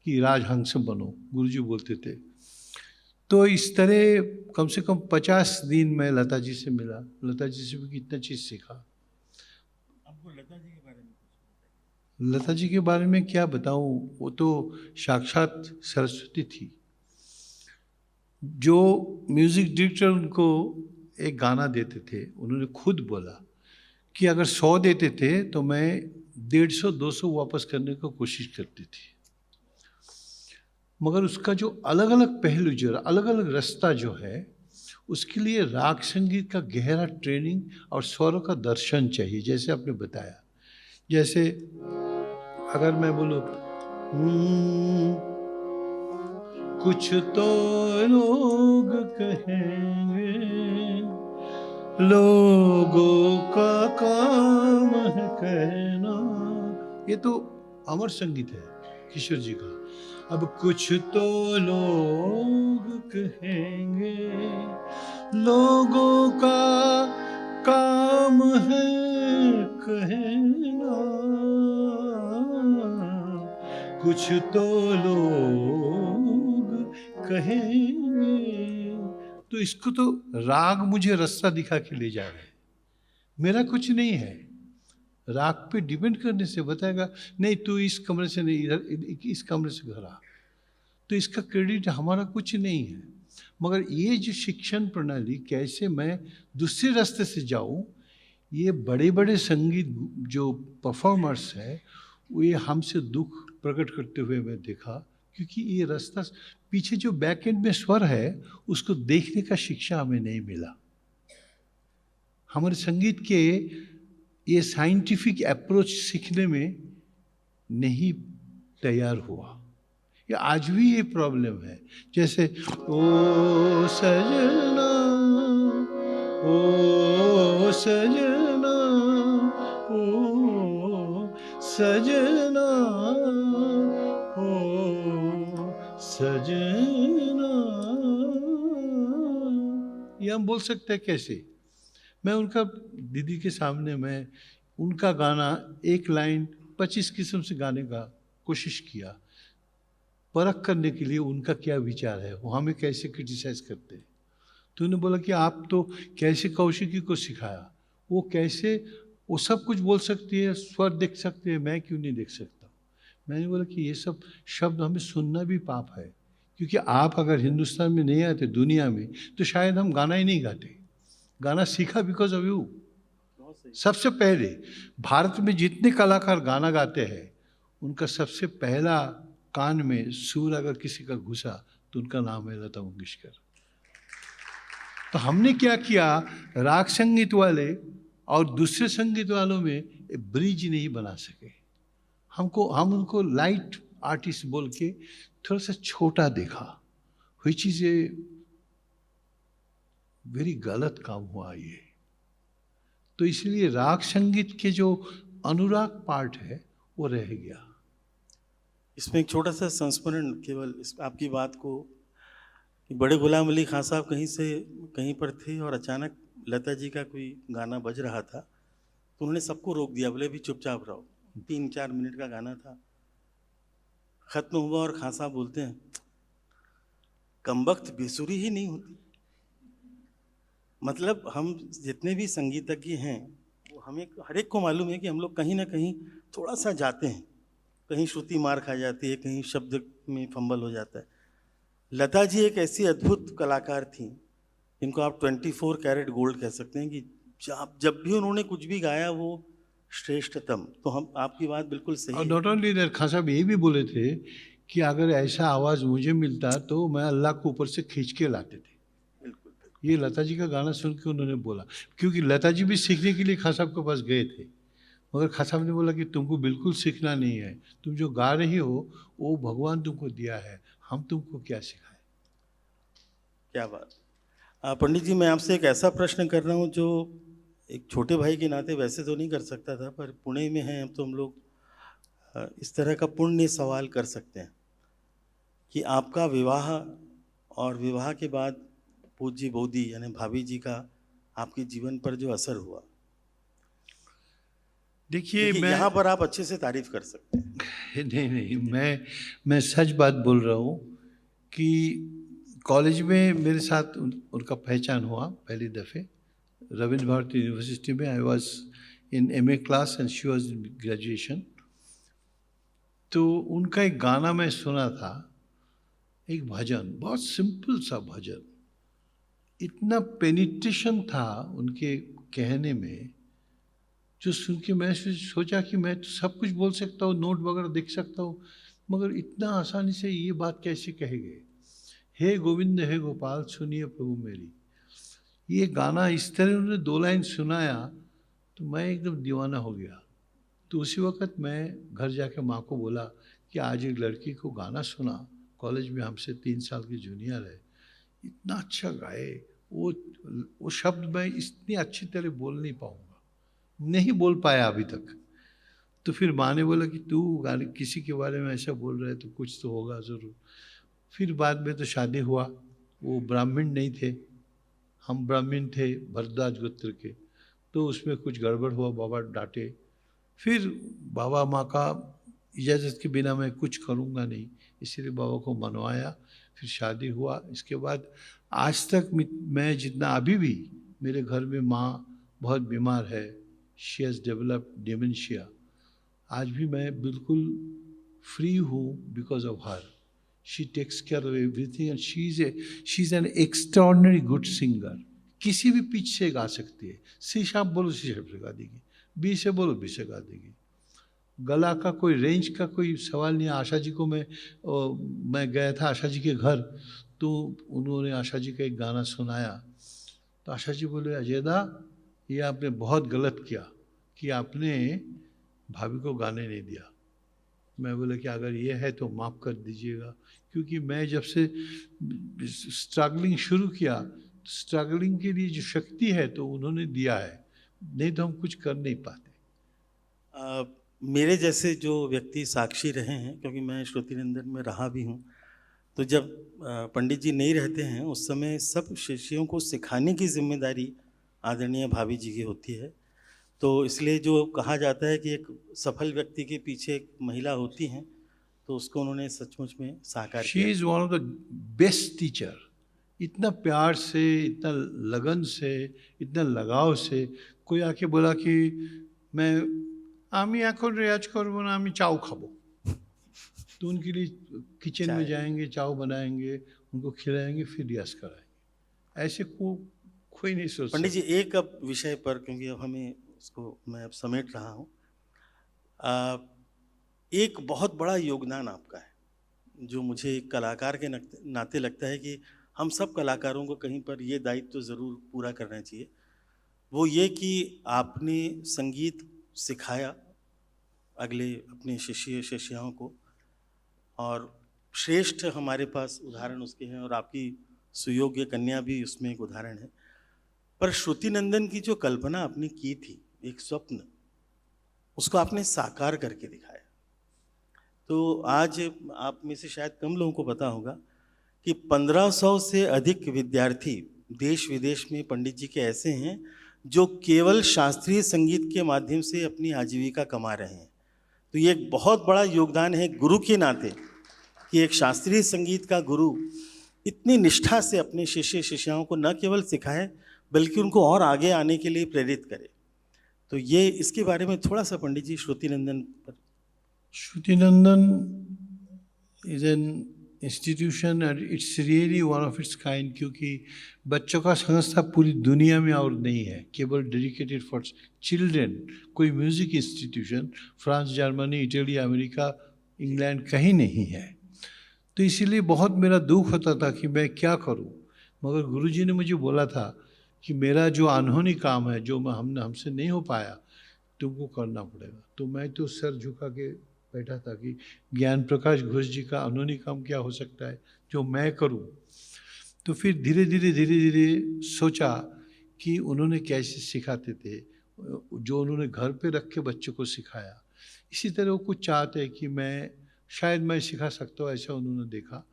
कि राजहंस बनो, गुरुजी बोलते थे। तो इस तरह कम से कम 50 दिन मैं लता जी से मिला, लता जी से भी कितना चीज़ सीखा। आपको लता जी के बारे में? लता जी के बारे में क्या बताऊं, वो तो साक्षात सरस्वती थी। जो म्यूजिक डायरेक्टर उनको एक गाना देते थे, उन्होंने खुद बोला कि अगर 100 देते थे तो मैं 150-200 वापस करने की कोशिश करती थी। मगर उसका जो अलग अलग पहलू, जो अलग अलग रास्ता जो है, उसके लिए राग संगीत का गहरा ट्रेनिंग और स्वरों का दर्शन चाहिए। जैसे आपने बताया, जैसे अगर मैं बोलूँ कुछ तो लोग कहेंगे, लोगों का काम है कहना, ये तो अमर संगीत है किशोर जी का। अब कुछ तो लोग कहेंगे, लोगों का काम है कहना, कुछ तो लोग कहेंगे। तो इसको तो राग मुझे रास्ता दिखा के ले जा रहे हैं, मेरा कुछ नहीं है। राग पे डिपेंड करने से बताएगा नहीं तू इस कमरे से नहीं, इधर इस कमरे से घर आ। तो इसका क्रेडिट हमारा कुछ नहीं है। मगर ये जो शिक्षण प्रणाली कैसे मैं दूसरे रास्ते से जाऊं, ये बड़े बड़े संगीत जो परफॉर्मर्स है वो ये हमसे दुख प्रकट करते हुए मैं देखा, क्योंकि ये रास्ता पीछे जो बैक एंड में स्वर है उसको देखने का शिक्षा हमें नहीं मिला। हमारे संगीत के ये साइंटिफिक अप्रोच सीखने में नहीं तैयार हुआ। ये आज भी ये प्रॉब्लम है। जैसे ओ सजना, ओ सजना, ओ सजना, ओ सजना, ये हम बोल सकते हैं कैसे? मैं उनका दीदी के सामने मैं उनका गाना एक लाइन 25 किस्म से गाने का कोशिश किया, परख करने के लिए उनका क्या विचार है, वो हमें कैसे क्रिटिसाइज करते हैं। तो उन्होंने बोला कि आप तो कैसे कौशिकी को सिखाया, वो कैसे वो सब कुछ बोल सकती है, स्वर देख सकते हैं, मैं क्यों नहीं देख सकता। मैंने बोला कि ये सब शब्द हमें सुनना भी पाप है, क्योंकि आप अगर हिंदुस्तान में नहीं आते दुनिया में तो शायद हम गाना ही नहीं गाते। गाना सीखा बिकॉज ऑफ यू। सबसे पहले भारत में जितने कलाकार गाना गाते हैं उनका सबसे पहला कान में सुर अगर किसी का घुसा तो उनका नाम है लता मंगेशकर। तो हमने क्या किया, राग संगीत वाले और दूसरे संगीत वालों में ब्रिज नहीं बना सके। हम उनको लाइट आर्टिस्ट बोल के थोड़ा सा छोटा देखा, which is a वेरी गलत काम हुआ ये। तो इसलिए राग संगीत के जो अनुराग पार्ट है वो रह गया। इसमें एक छोटा सा संस्मरण केवल इस आपकी बात को, कि बड़े गुलाम अली खान साहब कहीं पर थे और अचानक लता जी का कोई गाना बज रहा था, तो उन्होंने सबको रोक दिया, बोले भी चुपचाप रहो। 3-4 मिनट का गाना था, खत्म हुआ और खान साहब बोलते हैं कमबख्त बेसुरी ही नहीं होती। मतलब हम जितने भी संगीतज्ञ हैं वो हमें हर एक को मालूम है कि हम लोग कहीं ना कहीं थोड़ा सा जाते हैं, कहीं श्रुति मार खा जाती है, कहीं शब्द में फंबल हो जाता है। लता जी एक ऐसी अद्भुत कलाकार थी जिनको आप 24 कैरेट गोल्ड कह सकते हैं, कि जब भी उन्होंने कुछ भी गाया वो श्रेष्ठतम। तो हम आपकी बात बिल्कुल सही और है। नॉट ओनली दैट, खान साहब ये भी बोले थे कि अगर ऐसा आवाज़ मुझे मिलता तो मैं अल्लाह को ऊपर से खींच के लाते थे। ये लता जी का गाना सुन के उन्होंने बोला, क्योंकि लता जी भी सीखने के लिए खान साहब के पास गए थे, मगर खान साहब ने बोला कि तुमको बिल्कुल सीखना नहीं है, तुम जो गा रही हो वो भगवान तुमको दिया है, हम तुमको क्या सिखाएं। क्या बात। पंडित जी, मैं आपसे एक ऐसा प्रश्न कर रहा हूँ जो एक छोटे भाई के नाते वैसे तो नहीं कर सकता था, पर पुणे में हैं तो हम लोग इस तरह का पुण्य सवाल कर सकते हैं कि आपका विवाह और विवाह के बाद पूज्य बोधी यानी भाभी जी का आपके जीवन पर जो असर हुआ। देखिए मैं यहाँ पर आप अच्छे से तारीफ कर सकते हैं। नहीं, मैं सच बात बोल रहा हूँ कि कॉलेज में मेरे साथ उनका पहचान हुआ पहली दफ़े रविंद्र भारती यूनिवर्सिटी में। I was in MA class and she was in graduation. तो उनका एक गाना मैं सुना था, एक भजन, बहुत सिंपल सा भजन, इतना पेनिट्रेशन था उनके कहने में, जो सुन के मैं सोचा कि मैं तो सब कुछ बोल सकता हूँ, नोट वगैरह देख सकता हूँ, मगर इतना आसानी से ये बात कैसे कहे गए। हे गोविंद हे गोपाल सुनिए प्रभु मेरी। ये गाना इस तरह उन्होंने 2 लाइन सुनाया तो मैं एकदम दीवाना हो गया। तो उसी वक्त मैं घर जाके माँ को बोला कि आज एक लड़की को गाना सुना, कॉलेज में हमसे 3 साल की जूनियर है, इतना अच्छा गाए, वो शब्द मैं इतनी अच्छी तरह बोल नहीं पाऊँगा, नहीं बोल पाया अभी तक। तो फिर माँ ने बोला कि तू गाने किसी के बारे में ऐसा बोल रहा है तो कुछ तो होगा ज़रूर। फिर बाद में तो शादी हुआ, वो ब्राह्मण नहीं थे, हम ब्राह्मण थे भरद्वाज गोत्र के। तो उसमें कुछ गड़बड़ हुआ, बाबा डांटे। फिर बाबा माँ का इजाज़त के बिना मैं कुछ करूँगा नहीं, इसीलिए बाबा को मनवाया, फिर शादी हुआ। इसके बाद आज तक मैं जितना, अभी भी मेरे घर में माँ बहुत बीमार है, शी हैज़ डेवलप्ड डिमेंशिया। आज भी मैं बिल्कुल फ्री हूँ because of her. She takes care of everything and she is an extraordinary good singer. किसी भी पिच से गा सकती है। सी शार्प बोलो सी शार्प से गा देगी, बी से बोलो बी से गा देगी। गला का कोई रेंज का कोई सवाल नहीं। आशा जी को मैं गया था आशा जी के घर, तो उन्होंने आशा जी का एक गाना सुनाया, तो आशा जी बोले, अजय दा ये आपने बहुत गलत किया कि आपने भाभी को गाने नहीं दिया। मैं बोला कि अगर ये है तो माफ़ कर दीजिएगा, क्योंकि मैं जब से स्ट्रगलिंग शुरू किया, स्ट्रगलिंग के लिए जो शक्ति है तो उन्होंने दिया है, नहीं तो हम कुछ कर नहीं पाते। मेरे जैसे जो व्यक्ति साक्षी रहे हैं, क्योंकि मैं श्रुति नंदन में रहा भी हूँ, तो जब पंडित जी नहीं रहते हैं उस समय सब शिष्यों को सिखाने की जिम्मेदारी आदरणीय भाभी जी की होती है। तो इसलिए जो कहा जाता है कि एक सफल व्यक्ति के पीछे एक महिला होती हैं, तो उसको उन्होंने सचमुच में साकार शी किया। Is one of the best teacher. इतना प्यार से, इतना लगन से, इतना लगाव से। कोई आके बोला कि मैं आमी এখন রেয়াজ করব না, আমি চাও খাবো, तो उनके लिए किचन में जाएंगे, चाव बनाएंगे, उनको खिलाएंगे, फिर रियाज कराएंगे। ऐसे कोई नहीं सोच पंडित जी एक अब विषय पर, क्योंकि अब हमें उसको मैं अब समेट रहा हूँ, एक बहुत बड़ा योगदान आपका है जो मुझे एक कलाकार के नाते लगता है कि हम सब कलाकारों को कहीं पर ये दायित्व तो ज़रूर पूरा करना चाहिए। वो ये कि आपने संगीत सिखाया अगले अपने शिष्य शिष्याओं को, और श्रेष्ठ हमारे पास उदाहरण उसके हैं, और आपकी सुयोग्य कन्या भी उसमें एक उदाहरण है। पर श्रुति नंदन की जो कल्पना आपने की थी, एक स्वप्न, उसको आपने साकार करके दिखाया। तो आज आप में से शायद कम लोगों को पता होगा कि 1500 से अधिक विद्यार्थी देश विदेश में पंडित जी के ऐसे हैं जो केवल शास्त्रीय संगीत के माध्यम से अपनी आजीविका कमा रहे हैं। तो ये एक बहुत बड़ा योगदान है गुरु के नाते कि एक शास्त्रीय संगीत का गुरु इतनी निष्ठा से अपने शिष्य शिष्याओं को न केवल सिखाए बल्कि उनको और आगे आने के लिए प्रेरित करे। तो ये इसके बारे में थोड़ा सा पंडित जी श्रुति नंदन पर। Shruti Nandan is an institution and it's really one of its kind, क्योंकि बच्चों का संस्था पूरी दुनिया में और नहीं है, केवल डेडिकेटेड फॉर चिल्ड्रेन। कोई music institution France, Germany, Italy, America, England कहीं नहीं है। तो इसीलिए बहुत मेरा दुख होता था कि मैं क्या करूं, मगर गुरुजी ने मुझे बोला था कि मेरा जो अनहोनी काम है, जो हमसे नहीं हो पाया, तुमको करना पड़ेगा। तो मैं तो सर झुका के बैठा था कि ज्ञान प्रकाश घोष जी का अनहोनी काम क्या हो सकता है जो मैं करूं। तो फिर धीरे धीरे सोचा कि उन्होंने कैसे सिखाते थे, जो उन्होंने घर पे रख के बच्चों को सिखाया, इसी तरह वो कुछ चाहते हैं कि शायद मैं सिखा सकता हूँ, ऐसा उन्होंने देखा।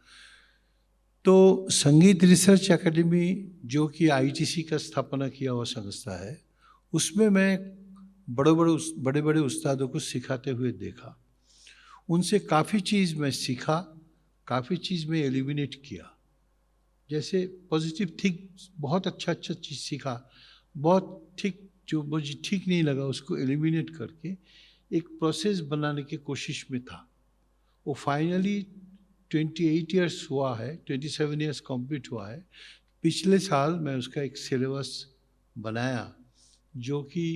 तो संगीत रिसर्च एकेडमी जो कि आईटीसी का स्थापना किया हुआ संस्था है, उसमें मैं बड़े बड़े उस्तादों को सिखाते हुए देखा। उनसे काफ़ी चीज़ मैं सीखा, काफ़ी चीज़ मैं एलिमिनेट किया। जैसे पॉजिटिव थिंक, बहुत अच्छा चीज़ सीखा, बहुत ठीक जो मुझे ठीक नहीं लगा उसको एलिमिनेट करके एक प्रोसेस बनाने की कोशिश में था। वो फाइनली 28 ईयर्स हुआ है, 27 ईयर्स कंप्लीट हुआ है। पिछले साल मैं उसका एक सिलेबस बनाया जो कि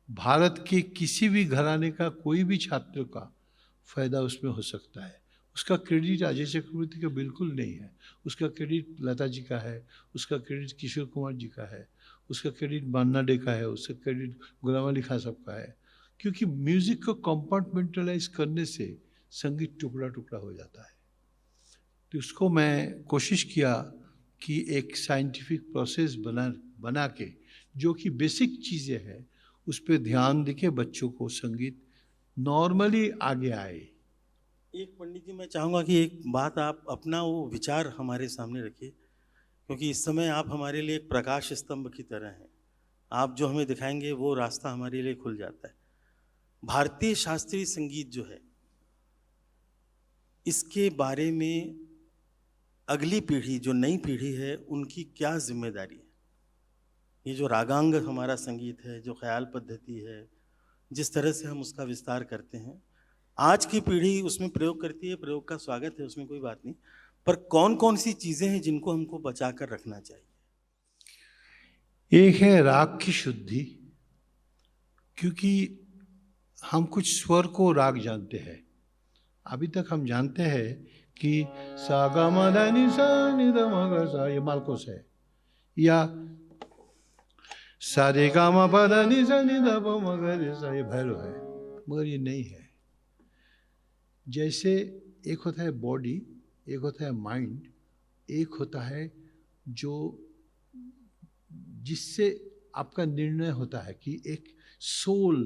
भारत के किसी भी घराने का कोई भी छात्र का फ़ायदा उसमें हो सकता है। उसका क्रेडिट अजय चक्रवर्ती का बिल्कुल नहीं है, उसका क्रेडिट लता जी का है, उसका क्रेडिट किशोर कुमार जी का है, उसका क्रेडिट मान्ना डे का है, उसका क्रेडिट गुलाम अली खान साहब का है। क्योंकि म्यूज़िक को कंपार्टमेंटलाइज करने से संगीत टुकड़ा टुकड़ा हो जाता है। तो उसको मैं कोशिश किया कि एक साइंटिफिक प्रोसेस बना के जो कि बेसिक चीज़ें हैं उस पर ध्यान देके बच्चों को संगीत नॉर्मली आगे आए। एक पंडित जी मैं चाहूँगा कि एक बात आप अपना वो विचार हमारे सामने रखिए, क्योंकि इस समय आप हमारे लिए एक प्रकाश स्तंभ की तरह हैं। आप जो हमें दिखाएंगे वो रास्ता हमारे लिए खुल जाता है। भारतीय शास्त्रीय संगीत जो है, इसके बारे में अगली पीढ़ी, जो नई पीढ़ी है, उनकी क्या जिम्मेदारी है? ये जो रागांग हमारा संगीत है, जो ख्याल पद्धति है, जिस तरह से हम उसका विस्तार करते हैं, आज की पीढ़ी उसमें प्रयोग करती है, प्रयोग का स्वागत है, उसमें कोई बात नहीं, पर कौन कौन सी चीजें हैं जिनको हमको बचा कर रखना चाहिए? एक है राग की शुद्धि, क्योंकि हम कुछ स्वर को राग जानते हैं। अभी तक हम जानते हैं कि सा गा मा धा नि सा नि ध म ग सा, ये मालकोस है, या सा रे गा मा पा धा नि सा नि ध प म ग रे सा, ये भैरव है, मगर ये नहीं है। जैसे एक होता है बॉडी, एक होता है माइंड, एक होता है जो जिससे आपका निर्णय होता है कि एक सोल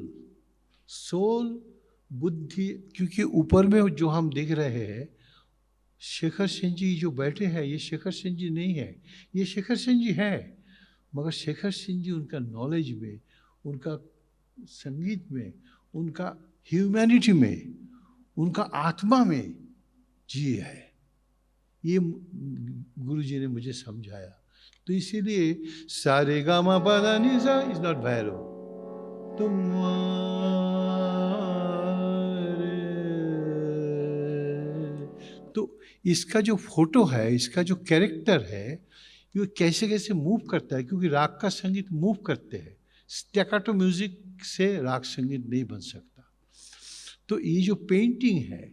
बुद्धि, क्योंकि ऊपर में जो हम देख रहे हैं शेखर सेन जी जो बैठे हैं, ये शेखर सेन जी नहीं है, ये शेखर सेन जी है, मगर शेखर सेन जी उनका नॉलेज में, उनका संगीत में, उनका ह्यूमैनिटी में, उनका आत्मा में जी है। ये गुरु जी ने मुझे समझाया। तो इसीलिए सारे गा मा पा धा नि सा इज नॉट भैरव, तुम तो इसका जो फोटो है, इसका जो कैरेक्टर है, ये कैसे कैसे मूव करता है, क्योंकि राग का संगीत मूव करते हैं। स्टैकाटो म्यूजिक से राग संगीत नहीं बन सकता। तो ये जो पेंटिंग है,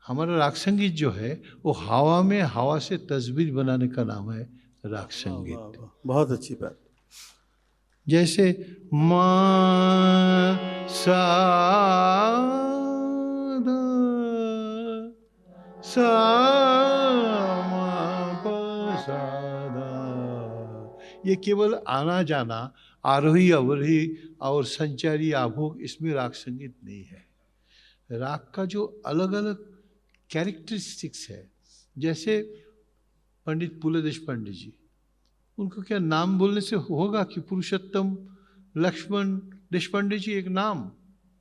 हमारा राग संगीत जो है वो हवा में, हवा से तस्वीर बनाने का नाम है राग संगीत। वाह, वाह, बहुत अच्छी बात। जैसे मा सा धा सा मा पा सा धा, ये केवल आना जाना, आरोही अवरोही और संचारी आभोग, इसमें राग संगीत नहीं है। राग का जो अलग अलग कैरेक्टरिस्टिक्स है, जैसे पंडित पुल देशपांडे जी, उनको क्या नाम बोलने से होगा कि पुरुषोत्तम लक्ष्मण देशपांडे जी एक नाम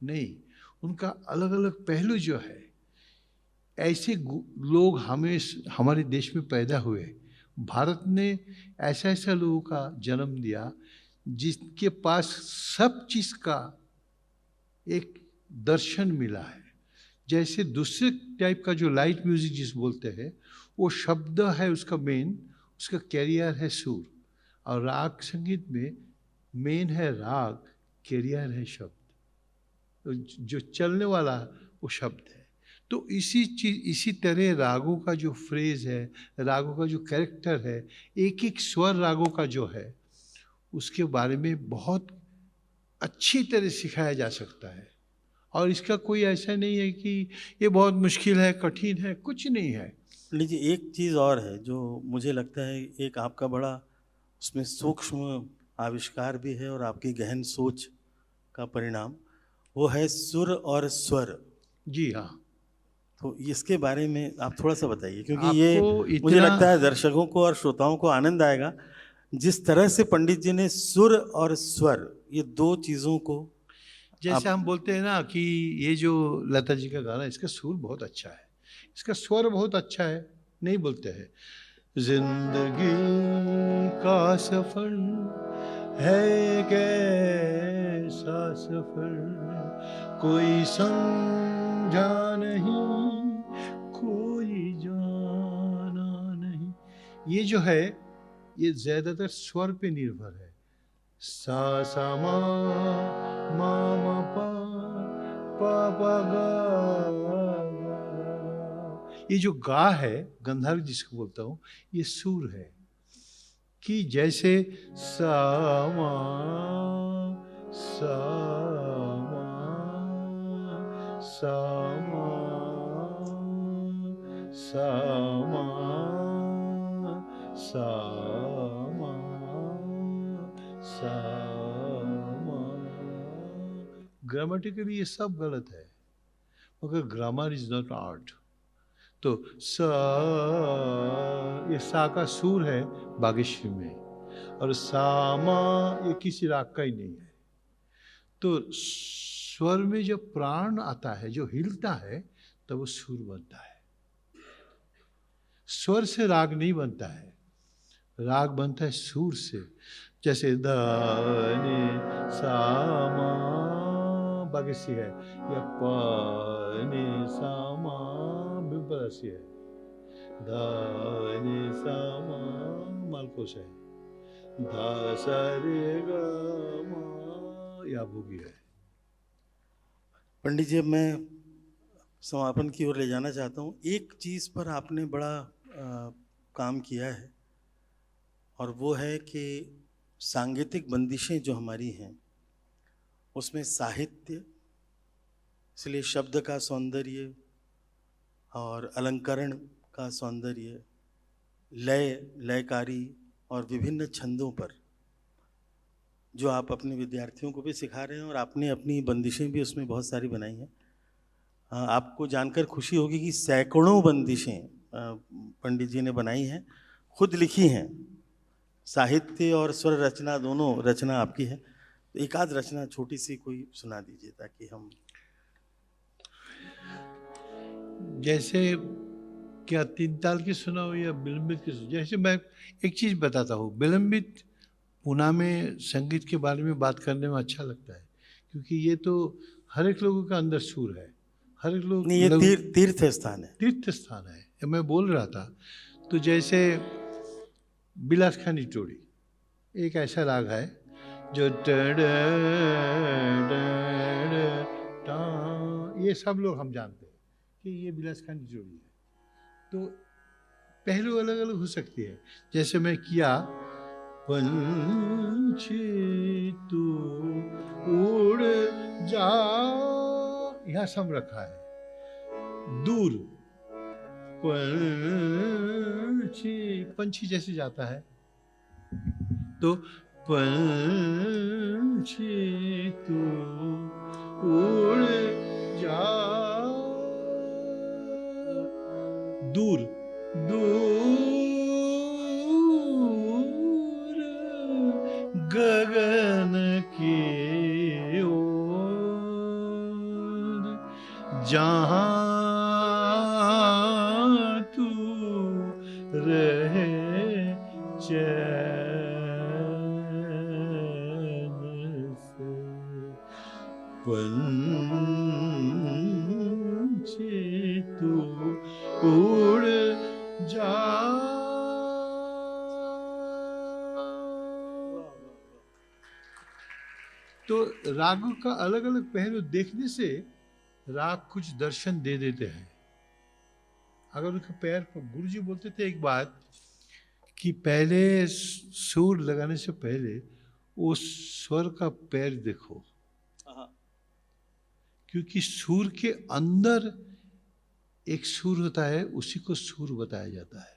नहीं, उनका अलग अलग पहलू जो है। ऐसे लोग हमें हमारे देश में पैदा हुए। भारत ने ऐसा ऐसा लोगों का जन्म दिया जिसके पास सब चीज़ का एक दर्शन मिला है। जैसे दूसरे टाइप का जो लाइट म्यूजिक जिस बोलते हैं, वो शब्द है उसका मेन, उसका कैरियर है सुर, और राग संगीत में मेन है राग, कैरियर है शब्द, तो जो चलने वाला वो शब्द है। तो इसी तरह रागों का जो फ्रेज है, रागों का जो कैरेक्टर है, एक एक स्वर रागों का जो है, उसके बारे में बहुत अच्छी तरह सिखाया जा सकता है। और इसका कोई ऐसा नहीं है कि ये बहुत मुश्किल है, कठिन है, कुछ नहीं है। लीजिए, एक चीज़ और है जो मुझे लगता है एक आपका बड़ा उसमें सूक्ष्म आविष्कार भी है और आपकी गहन सोच का परिणाम, वो है सुर और स्वर। जी हाँ, तो इसके बारे में आप थोड़ा सा बताइए, क्योंकि ये आपको मुझे इतना लगता है दर्शकों को और श्रोताओं को आनंद आएगा जिस तरह से पंडित जी ने सुर और स्वर, ये दो चीज़ों को जैसे हम बोलते हैं ना कि ये जो लता जी का गाना, इसका सुर बहुत अच्छा है, इसका स्वर बहुत अच्छा है, नहीं बोलते हैं जिंदगी का सफर है कैसा सफर, कोई समझा नहीं, कोई जाना नहीं। ये जो है, ये ज्यादातर स्वर पे निर्भर है। सा सा मा मा मा पा पा पा गा गा। ये जो गा है, गंधार जिसको बोलता हूँ, ये सुर है कि जैसे सा मा सा मा सा मा सा मा सा मा सा मा। ग्रामेटिकली ये सब गलत है, मगर ग्रामर इज नॉट आर्ट। तो सा, ये सा का सुर है बागेश्वरी में, और सामा ये किसी राग का ही नहीं है। तो स्वर में जब प्राण आता है, जो हिलता है, तब वो सुर बनता है। स्वर से राग नहीं बनता है, राग बनता है सुर से। जैसे द नि सा मा बागेसी है, या प नि सा मा बिम्पलासी है, ध नि सा मा मालकोस है, ध सा रे ग मा या भूगी है। पंडित जी, अब मैं समापन की ओर ले जाना चाहता हूँ। एक चीज़ पर आपने बड़ा काम किया है, और वो है कि सांगीतिक बंदिशें जो हमारी हैं उसमें साहित्य, इसलिए शब्द का सौंदर्य और अलंकरण का सौंदर्य, लयकारी और विभिन्न छंदों पर जो आप अपने विद्यार्थियों को भी सिखा रहे हैं, और आपने अपनी बंदिशें भी उसमें बहुत सारी बनाई हैं। आपको जानकर खुशी होगी कि सैकड़ों बंदिशें पंडित जी ने बनाई हैं, खुद लिखी हैं। साहित्य और स्वर रचना, दोनों रचना आपकी है। तो एक आध रचना छोटी सी कोई सुना दीजिए ताकि हम। जैसे क्या तीन ताल की सुनाओ या विलंबित की सुनाओ? जैसे मैं एक चीज़ बताता हूँ, विलंबित पुणे में संगीत के बारे में बात करने में अच्छा लगता है, क्योंकि ये तो हर एक लोगों का अंदर सुर है, हर एक लोग नहीं, ये तीर्थ स्थान है। तीर्थ स्थान है, ये मैं बोल रहा था। तो जैसे बिलासखानी टोड़ी एक ऐसा राग है जो ये सब लोग हम जानते हैं कि ये बिलासखानी टोड़ी है। तो पहलू अलग अलग हो सकती है। जैसे मैं किया पंछी तू उड़ जा, यहाँ सम रखा है, दूर पंछी, पंछी जैसे जाता है, तो पंछी तू उड़ जा, दूर दूर गगन की ओर, जहाँ तू रहे चैन से, पंछी तू उड़ जा। तो रागों का अलग अलग पहलू देखने से राग कुछ दर्शन दे देते हैं। अगर उनके पैर पर, गुरुजी बोलते थे एक बात कि पहले सुर लगाने से पहले वो स्वर का पैर देखो, क्योंकि सुर के अंदर एक सुर होता है, उसी को सुर बताया जाता है।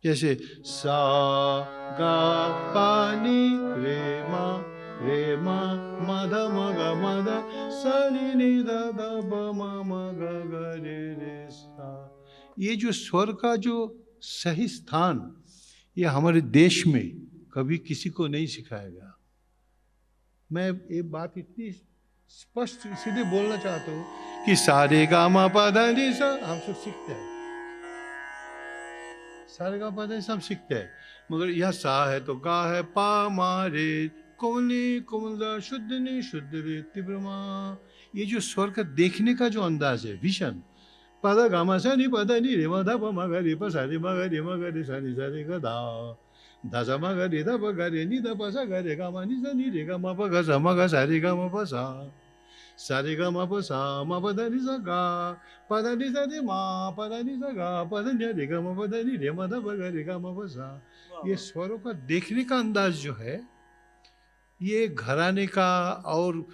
जैसे सा गा पा नी रे मा मा धा मा गा मा धा सा नी नी धा धा ब मा मा गा गा रे रे सा। ये जो स्वर का जो सही स्थान, ये हमारे देश में कभी किसी को नहीं सिखाया गया। मैं ये बात इतनी स्पष्ट सीधे बोलना चाहता हूँ कि सारे गा मा पा धा नी सा हम सब सीखते हैं, सारे गा पा धा नी सा हम सीखते हैं, मगर यह सा है तो गा है, पा मा रे कोमली कोमला शुद्ध नी शुद्ध रे तीव्र मा। ये जो स्वर का देखने का जो अंदाज है भीषण, पदा गा मा सा नी पदा नी रे मा धा प मा गा रे प सा रे मा गा रे सा नी सा रे गा धा धा सा मा गा रे धा प गा रे नी धा प सा गा रे गा मा नी सा नी रे गा मा प गा सा मा गा सा रे गा मा प सा रे गा मा प सा मा प धा नी सा गा प धा नी सा रे मा प धा नी सा गा प धा नी रे गा मा प धा नी रे मा धा प गा रे गा मा प सा। ये स्वरों का देखने का अंदाज जो है, ये घराने का और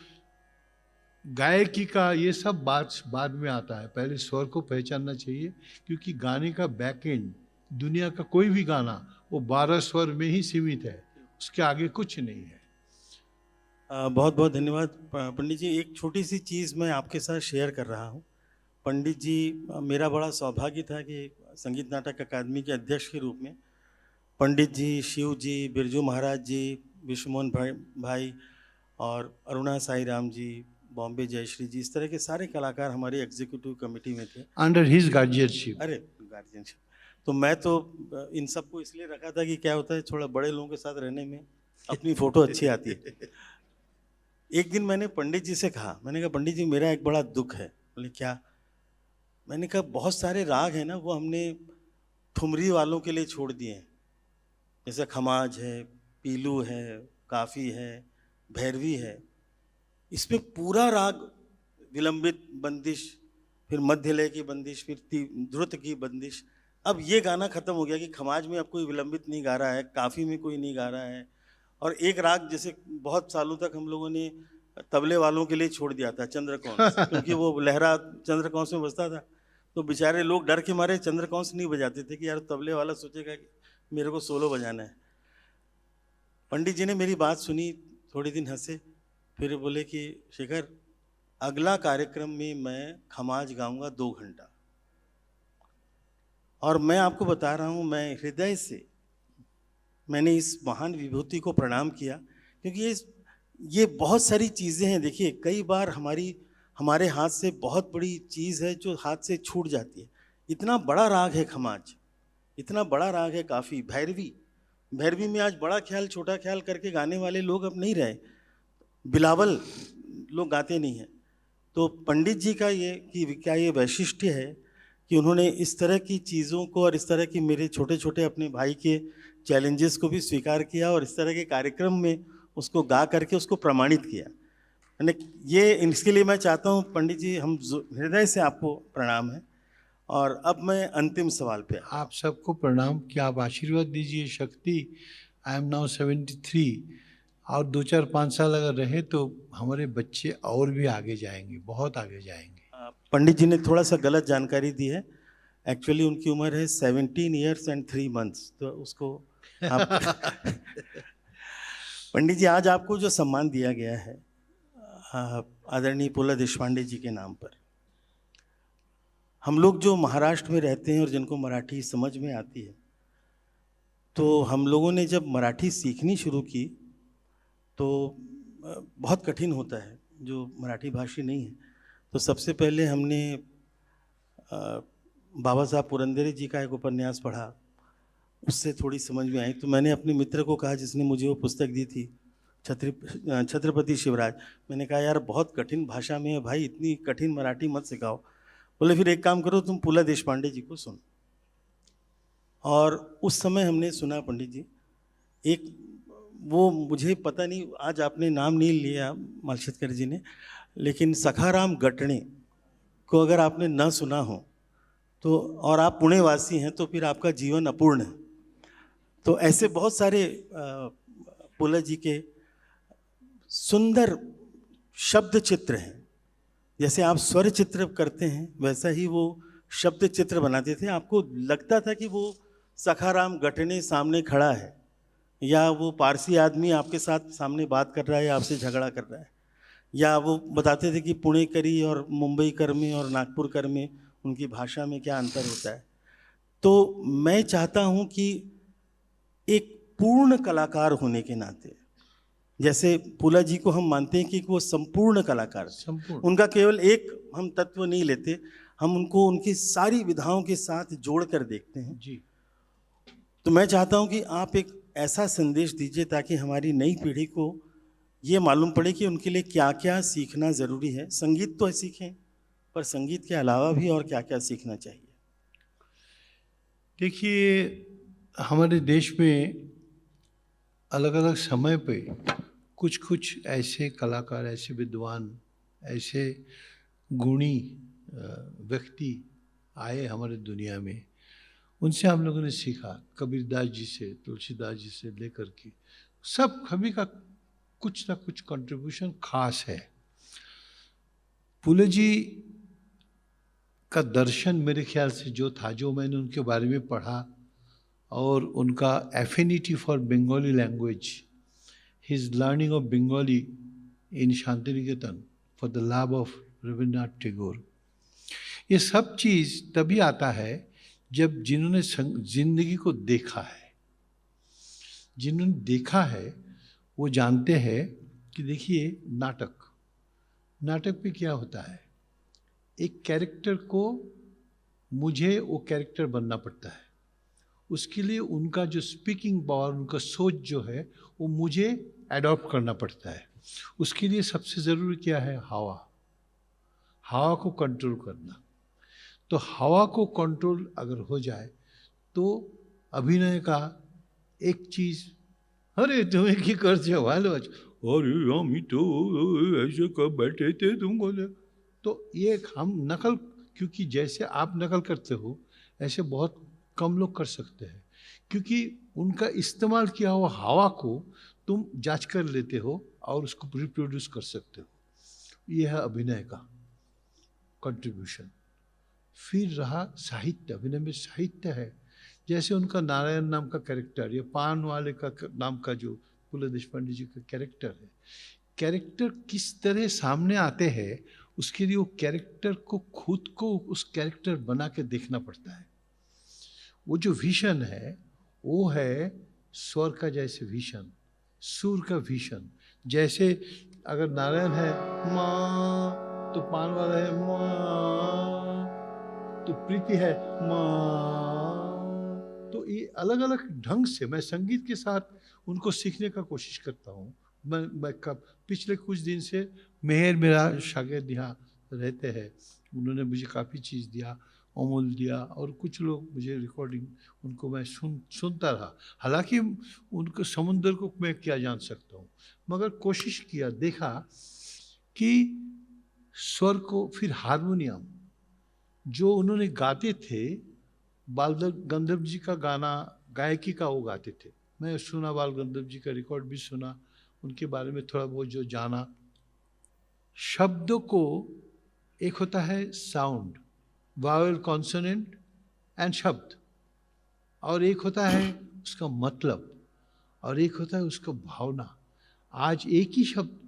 गायकी का, ये सब बाद में आता है। पहले स्वर को पहचानना चाहिए, क्योंकि गाने का बैक एंड, दुनिया का कोई भी गाना वो 12 स्वर में ही सीमित है, उसके आगे कुछ नहीं है। बहुत बहुत धन्यवाद पंडित जी। एक छोटी सी चीज़ मैं आपके साथ शेयर कर रहा हूँ। पंडित जी, मेरा बड़ा सौभाग्य था कि संगीत नाटक अकादमी के अध्यक्ष के रूप में पंडित जी, शिव जी, बिरजू महाराज जी, विश्वमोहन भाई और अरुणा साई राम जी, बॉम्बे जयश्री जी, इस तरह के सारे कलाकार हमारी एग्जीक्यूटिव कमेटी में थे। Under his guardianship. अरे गार्जियनशिप, तो मैं तो इन सबको इसलिए रखा था कि क्या होता है, थोड़ा बड़े लोगों के साथ रहने में अपनी फोटो अच्छी आती है। एक दिन मैंने पंडित जी से कहा, मैंने कहा पंडित जी मेरा एक बड़ा दुख है। बोले क्या? मैंने कहा बहुत सारे राग हैं ना, वो हमने ठुमरी वालों के लिए छोड़ दिए हैं, जैसे खमाज है, पीलू है, काफी है, भैरवी है। इसमें पूरा राग विलंबित बंदिश, फिर मध्य लय की बंदिश, फिर द्रुत की बंदिश। अब ये गाना खत्म हो गया कि खमाज में अब कोई विलंबित नहीं गा रहा है, काफी में कोई नहीं गा रहा है। और एक राग जैसे बहुत सालों तक हम लोगों ने तबले वालों के लिए छोड़ दिया था, चंद्रकौंस, क्योंकि वो लहरा चंद्रकौंस में बजता था, तो बेचारे लोग डर के मारे चंद्रकौंस नहीं बजाते थे कि यार तबले वाला सोचेगा कि मेरे को सोलो बजाना है। पंडित जी ने मेरी बात सुनी, थोड़े दिन हंसे, फिर बोले कि शेखर अगला कार्यक्रम में मैं खमाज गाऊंगा 2 घंटा। और मैं आपको बता रहा हूं, मैं हृदय से मैंने इस महान विभूति को प्रणाम किया, क्योंकि ये बहुत सारी चीज़ें हैं। देखिए कई बार हमारे हाथ से बहुत बड़ी चीज़ है जो हाथ से छूट जाती है। इतना बड़ा राग है खमाज, इतना बड़ा राग है काफ़ी। भैरवी में आज बड़ा ख्याल छोटा ख्याल करके गाने वाले लोग अब नहीं रहे, बिलावल लोग गाते नहीं हैं। तो पंडित जी का ये वैशिष्ट्य है कि उन्होंने इस तरह की चीज़ों को और इस तरह की मेरे छोटे छोटे अपने भाई के चैलेंजेस को भी स्वीकार किया और इस तरह के कार्यक्रम में उसको गा करके उसको प्रमाणित किया। इसके लिए मैं चाहता हूँ पंडित जी, हम हृदय से आपको प्रणाम है। और अब मैं अंतिम सवाल पे आप सबको प्रणाम कि आप आशीर्वाद दीजिए। शक्ति, आई एम नाउ 73, और 2-4-5 साल अगर रहे तो हमारे बच्चे और भी आगे जाएंगे, बहुत आगे जाएंगे। पंडित जी ने थोड़ा सा गलत जानकारी दी है। एक्चुअली उनकी उम्र है 17 ईयर्स एंड 3 मंथ्स, तो उसको आप पंडित जी आज आपको जो सम्मान दिया गया है आदरणीय पुला देशपांडे जी के नाम पर, हम लोग जो महाराष्ट्र में रहते हैं और जिनको मराठी समझ में आती है, तो हम लोगों ने जब मराठी सीखनी शुरू की तो बहुत कठिन होता है जो मराठी भाषी नहीं है। तो सबसे पहले हमने बाबा साहब पुरंदरे जी का एक उपन्यास पढ़ा, उससे थोड़ी समझ में आई। तो मैंने अपने मित्र को कहा जिसने मुझे वो पुस्तक दी थी, छत्रपति शिवराज, मैंने कहा यार बहुत कठिन भाषा में है भाई, इतनी कठिन मराठी मत सिखाओ। बोले फिर एक काम करो, तुम पुला देशपांडे जी को सुनो। और उस समय हमने सुना पंडित जी, एक वो मुझे पता नहीं, आज आपने नाम नहीं लिया मालशेतकर जी ने, लेकिन सखाराम गटणे को अगर आपने ना सुना हो तो, और आप पुणे वासी हैं, तो फिर आपका जीवन अपूर्ण है। तो ऐसे बहुत सारे पुला जी के सुंदर शब्द चित्र हैं। जैसे आप स्वर चित्र करते हैं वैसा ही वो शब्द चित्र बनाते थे। आपको लगता था कि वो सखाराम गटणे सामने खड़ा है, या वो पारसी आदमी आपके साथ सामने बात कर रहा है, आपसे झगड़ा कर रहा है। या वो बताते थे कि पुणे करी और मुंबई कर में और नागपुर कर में उनकी भाषा में क्या अंतर होता है। तो मैं चाहता हूँ कि एक पूर्ण कलाकार होने के नाते, जैसे पुला जी को हम मानते हैं कि वो संपूर्ण कलाकार, उनका केवल एक हम तत्व नहीं लेते, हम उनको उनकी सारी विधाओं के साथ जोड़ कर देखते हैं जी। तो मैं चाहता हूं कि आप एक ऐसा संदेश दीजिए ताकि हमारी नई पीढ़ी को ये मालूम पड़े कि उनके लिए क्या क्या सीखना ज़रूरी है। संगीत तो सीखें, पर संगीत के अलावा भी और क्या क्या सीखना चाहिए। देखिए हमारे देश में अलग अलग समय पे कुछ कुछ ऐसे कलाकार, ऐसे विद्वान, ऐसे गुणी व्यक्ति आए हमारे दुनिया में, उनसे हम लोगों ने सीखा। कबीरदास जी से, तुलसीदास जी से लेकर के सब सभी का कुछ ना कुछ कंट्रीब्यूशन खास है। पुले जी का दर्शन मेरे ख्याल से जो था, जो मैंने उनके बारे में पढ़ा, और उनका affinity for Bengali language, his learning of Bengali in Shanti Niketan for the love of Rabindranath Tagore, ये सब चीज़ तभी आता है जब जिन्होंने जिंदगी को देखा है। जिन्होंने देखा है वो जानते हैं कि देखिए नाटक पे क्या होता है, एक कैरेक्टर को मुझे वो कैरेक्टर बनना पड़ता है, उसके लिए उनका जो स्पीकिंग पावर, उनका सोच जो है वो मुझे अडॉप्ट करना पड़ता है। उसके लिए सबसे ज़रूरी क्या है? हवा को कंट्रोल करना। तो हवा को कंट्रोल अगर हो जाए तो अभिनय का एक चीज़, अरे तुम्हें की करते वालो, अरे हम तो ऐसे कब बैठे थे तुमको, तो ये हम नकल, क्योंकि जैसे आप नकल करते हो ऐसे बहुत कम लोग कर सकते हैं, क्योंकि उनका इस्तेमाल किया हुआ हवा को तुम जांच कर लेते हो और उसको रिप्रोड्यूस कर सकते हो। यह है अभिनय का कंट्रीब्यूशन। फिर रहा साहित्य, अभिनय में साहित्य है। जैसे उनका नारायण नाम का कैरेक्टर, या पान वाले का नाम का जो फूले देशपांडे जी का कैरेक्टर है, कैरेक्टर किस तरह सामने आते हैं, उसके लिए वो कैरेक्टर को खुद को उस कैरेक्टर बना के देखना पड़ता है। वो जो विजन है वो है स्वर का जैसे विजन, सुर का विजन। जैसे अगर नारायण है माँ, तो पान वाला है माँ, तो प्रीति है माँ। तो ये अलग अलग ढंग से मैं संगीत के साथ उनको सीखने का कोशिश करता हूँ। मैं कब पिछले कुछ दिन से मेहर मेरा शागिर्द यहाँ रहते हैं, उन्होंने मुझे काफ़ी चीज़ दिया, अमूल दिया, और कुछ लोग मुझे रिकॉर्डिंग, उनको मैं सुनता रहा। हालांकि उनको समुद्र को मैं क्या जान सकता हूँ, मगर कोशिश किया, देखा कि स्वर को, फिर हारमोनियम जो उन्होंने गाते थे, बाल गंधर्व जी का गाना, गायकी का वो गाते थे। मैं सुना, बाल गंधर्व जी का रिकॉर्ड भी सुना, उनके बारे में थोड़ा बहुत जो जाना। शब्दों को, एक होता है साउंड, वावेल, कॉन्सोनेंट एंड शब्द, और एक होता है उसका मतलब, और एक होता है उसका भावना। आज एक ही शब्द,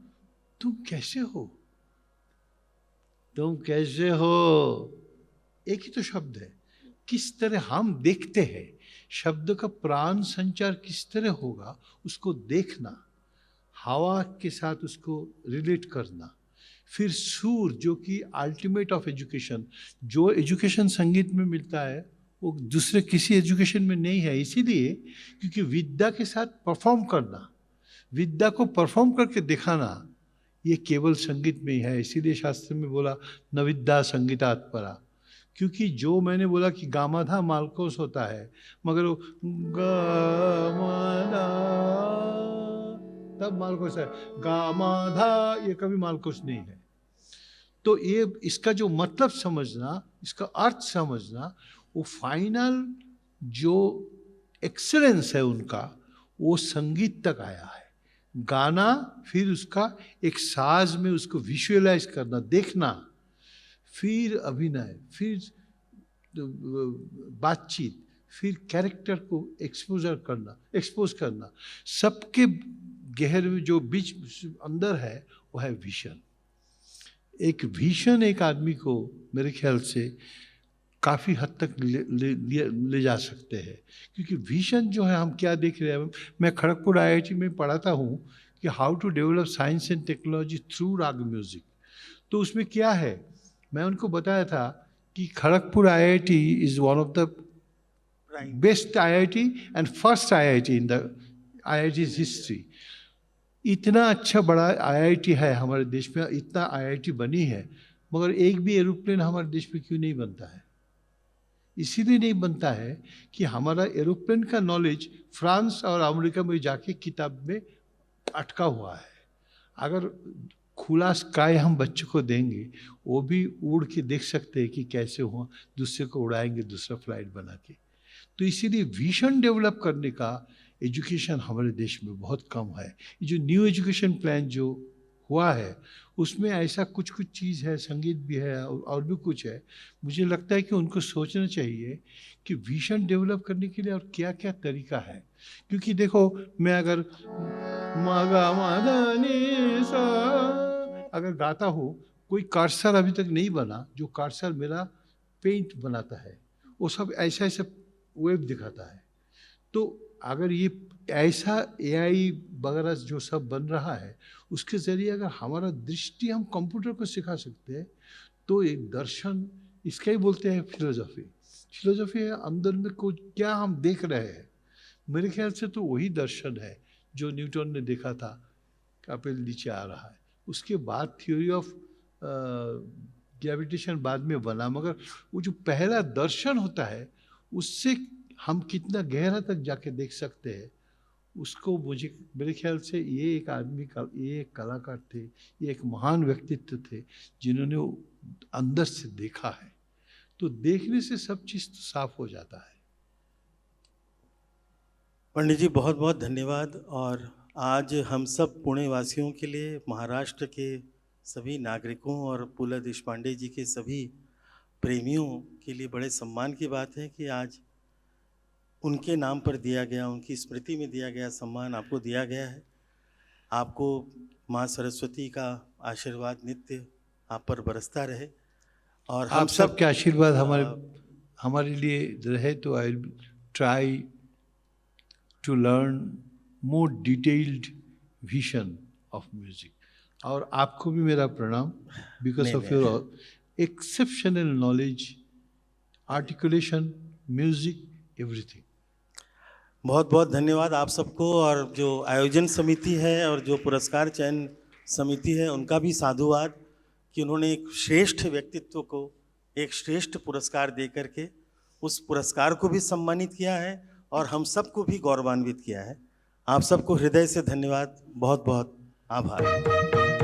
तुम कैसे हो, तुम कैसे हो, एक ही तो शब्द है। किस तरह हम देखते हैं, शब्द का प्राण संचार किस तरह होगा, उसको देखना, हवा के साथ उसको रिलेट करना। फिर सुर, जो कि अल्टीमेट ऑफ एजुकेशन, जो एजुकेशन संगीत में मिलता है वो दूसरे किसी एजुकेशन में नहीं है। इसीलिए क्योंकि विद्या के साथ परफॉर्म करना, विद्या को परफॉर्म करके दिखाना, ये केवल संगीत में ही है। इसीलिए शास्त्र में बोला न विद्या संगीतात् परा। क्योंकि जो मैंने बोला कि गामाधा मालकोस होता है, मगर वो गामाधा तब मालकोस है, गामाधा ये कभी मालकोस नहीं है। तो ये इसका जो मतलब समझना, इसका अर्थ समझना, वो फाइनल जो एक्सेलेंस है उनका, वो संगीत तक आया है। गाना, फिर उसका एक साज में उसको विजुअलाइज करना, देखना, फिर अभिनय, फिर बातचीत, फिर कैरेक्टर को एक्सपोज करना, सबके गहरे में जो बीच अंदर है वो है विजन। एक विजन एक आदमी को मेरे ख्याल से काफ़ी हद तक ले जा सकते हैं। क्योंकि विजन जो है, हम क्या देख रहे हैं, मैं खड़गपुर IIT में पढ़ाता हूँ कि how to develop science and technology through raga music. तो उसमें क्या है, मैं उनको बताया था कि Kharagpur IIT is one of the best IIT and first IIT in the IIT's history. इतना अच्छा बड़ा IIT है हमारे देश में, इतना IIT बनी है, मगर एक भी एरोप्लेन हमारे देश में क्यों नहीं बनता है? इसीलिए नहीं बनता है कि हमारा एरोप्लेन का नॉलेज फ्रांस और अमेरिका में जाके किताब में अटका हुआ है। अगर खुला स्काई हम बच्चों को देंगे, वो भी उड़ के देख सकते हैं कि कैसे हुआ, दूसरे को उड़ाएंगे दूसरा फ्लाइट बना के। तो इसीलिए विजन डेवलप करने का एजुकेशन हमारे देश में बहुत कम है। जो न्यू एजुकेशन प्लान जो हुआ है उसमें ऐसा कुछ चीज़ है, संगीत भी है और भी कुछ है। मुझे लगता है कि उनको सोचना चाहिए कि विजन डेवलप करने के लिए और क्या क्या तरीका है। क्योंकि देखो, मैं अगर मागा मादानी सा अगर गाता हूँ, कोई कर्सर अभी तक नहीं बना जो कर्सर मेरा पेंट बनाता है, वो सब ऐसा ऐसा वेव दिखाता है। तो अगर ये ऐसा एआई वगैरह जो सब बन रहा है, उसके ज़रिए अगर हमारा दृष्टि हम कंप्यूटर को सिखा सकते हैं, तो एक दर्शन, इसका ही बोलते हैं फिलोसफी। फिलोसफी है अंदर में कुछ क्या हम देख रहे हैं। मेरे ख्याल से तो वही दर्शन है जो न्यूटन ने देखा था, कपिल नीचे आ रहा है। उसके बाद थ्योरी ऑफ ग्रेविटेशन बाद में बना, मगर वो जो पहला दर्शन होता है उससे हम कितना गहरा तक जाके देख सकते हैं, उसको मुझे मेरे ख्याल से ये एक आदमी का, ये एक कलाकार थे, ये एक महान व्यक्तित्व थे जिन्होंने वो अंदर से देखा है। तो देखने से सब चीज़ तो साफ हो जाता है। पंडित जी बहुत बहुत धन्यवाद। और आज हम सब पुणे वासियों के लिए, महाराष्ट्र के सभी नागरिकों और पुला देशपांडे जी के सभी प्रेमियों के लिए बड़े सम्मान की बात है कि आज उनके नाम पर दिया गया, उनकी स्मृति में दिया गया सम्मान आपको दिया गया है। आपको माँ सरस्वती का आशीर्वाद नित्य आप पर बरसता रहे। और हम आप सबके आशीर्वाद हमारे लिए रहे तो I will try to learn more detailed vision of music. और आपको भी मेरा प्रणाम, because of your exceptional knowledge, articulation, music, everything. बहुत बहुत धन्यवाद आप सबको। और जो आयोजन समिति है और जो पुरस्कार चयन समिति है, उनका भी साधुवाद कि उन्होंने एक श्रेष्ठ व्यक्तित्व को एक श्रेष्ठ पुरस्कार दे करके उस पुरस्कार को भी सम्मानित किया है और हम सबको भी गौरवान्वित किया है। आप सबको हृदय से धन्यवाद, बहुत बहुत आभार।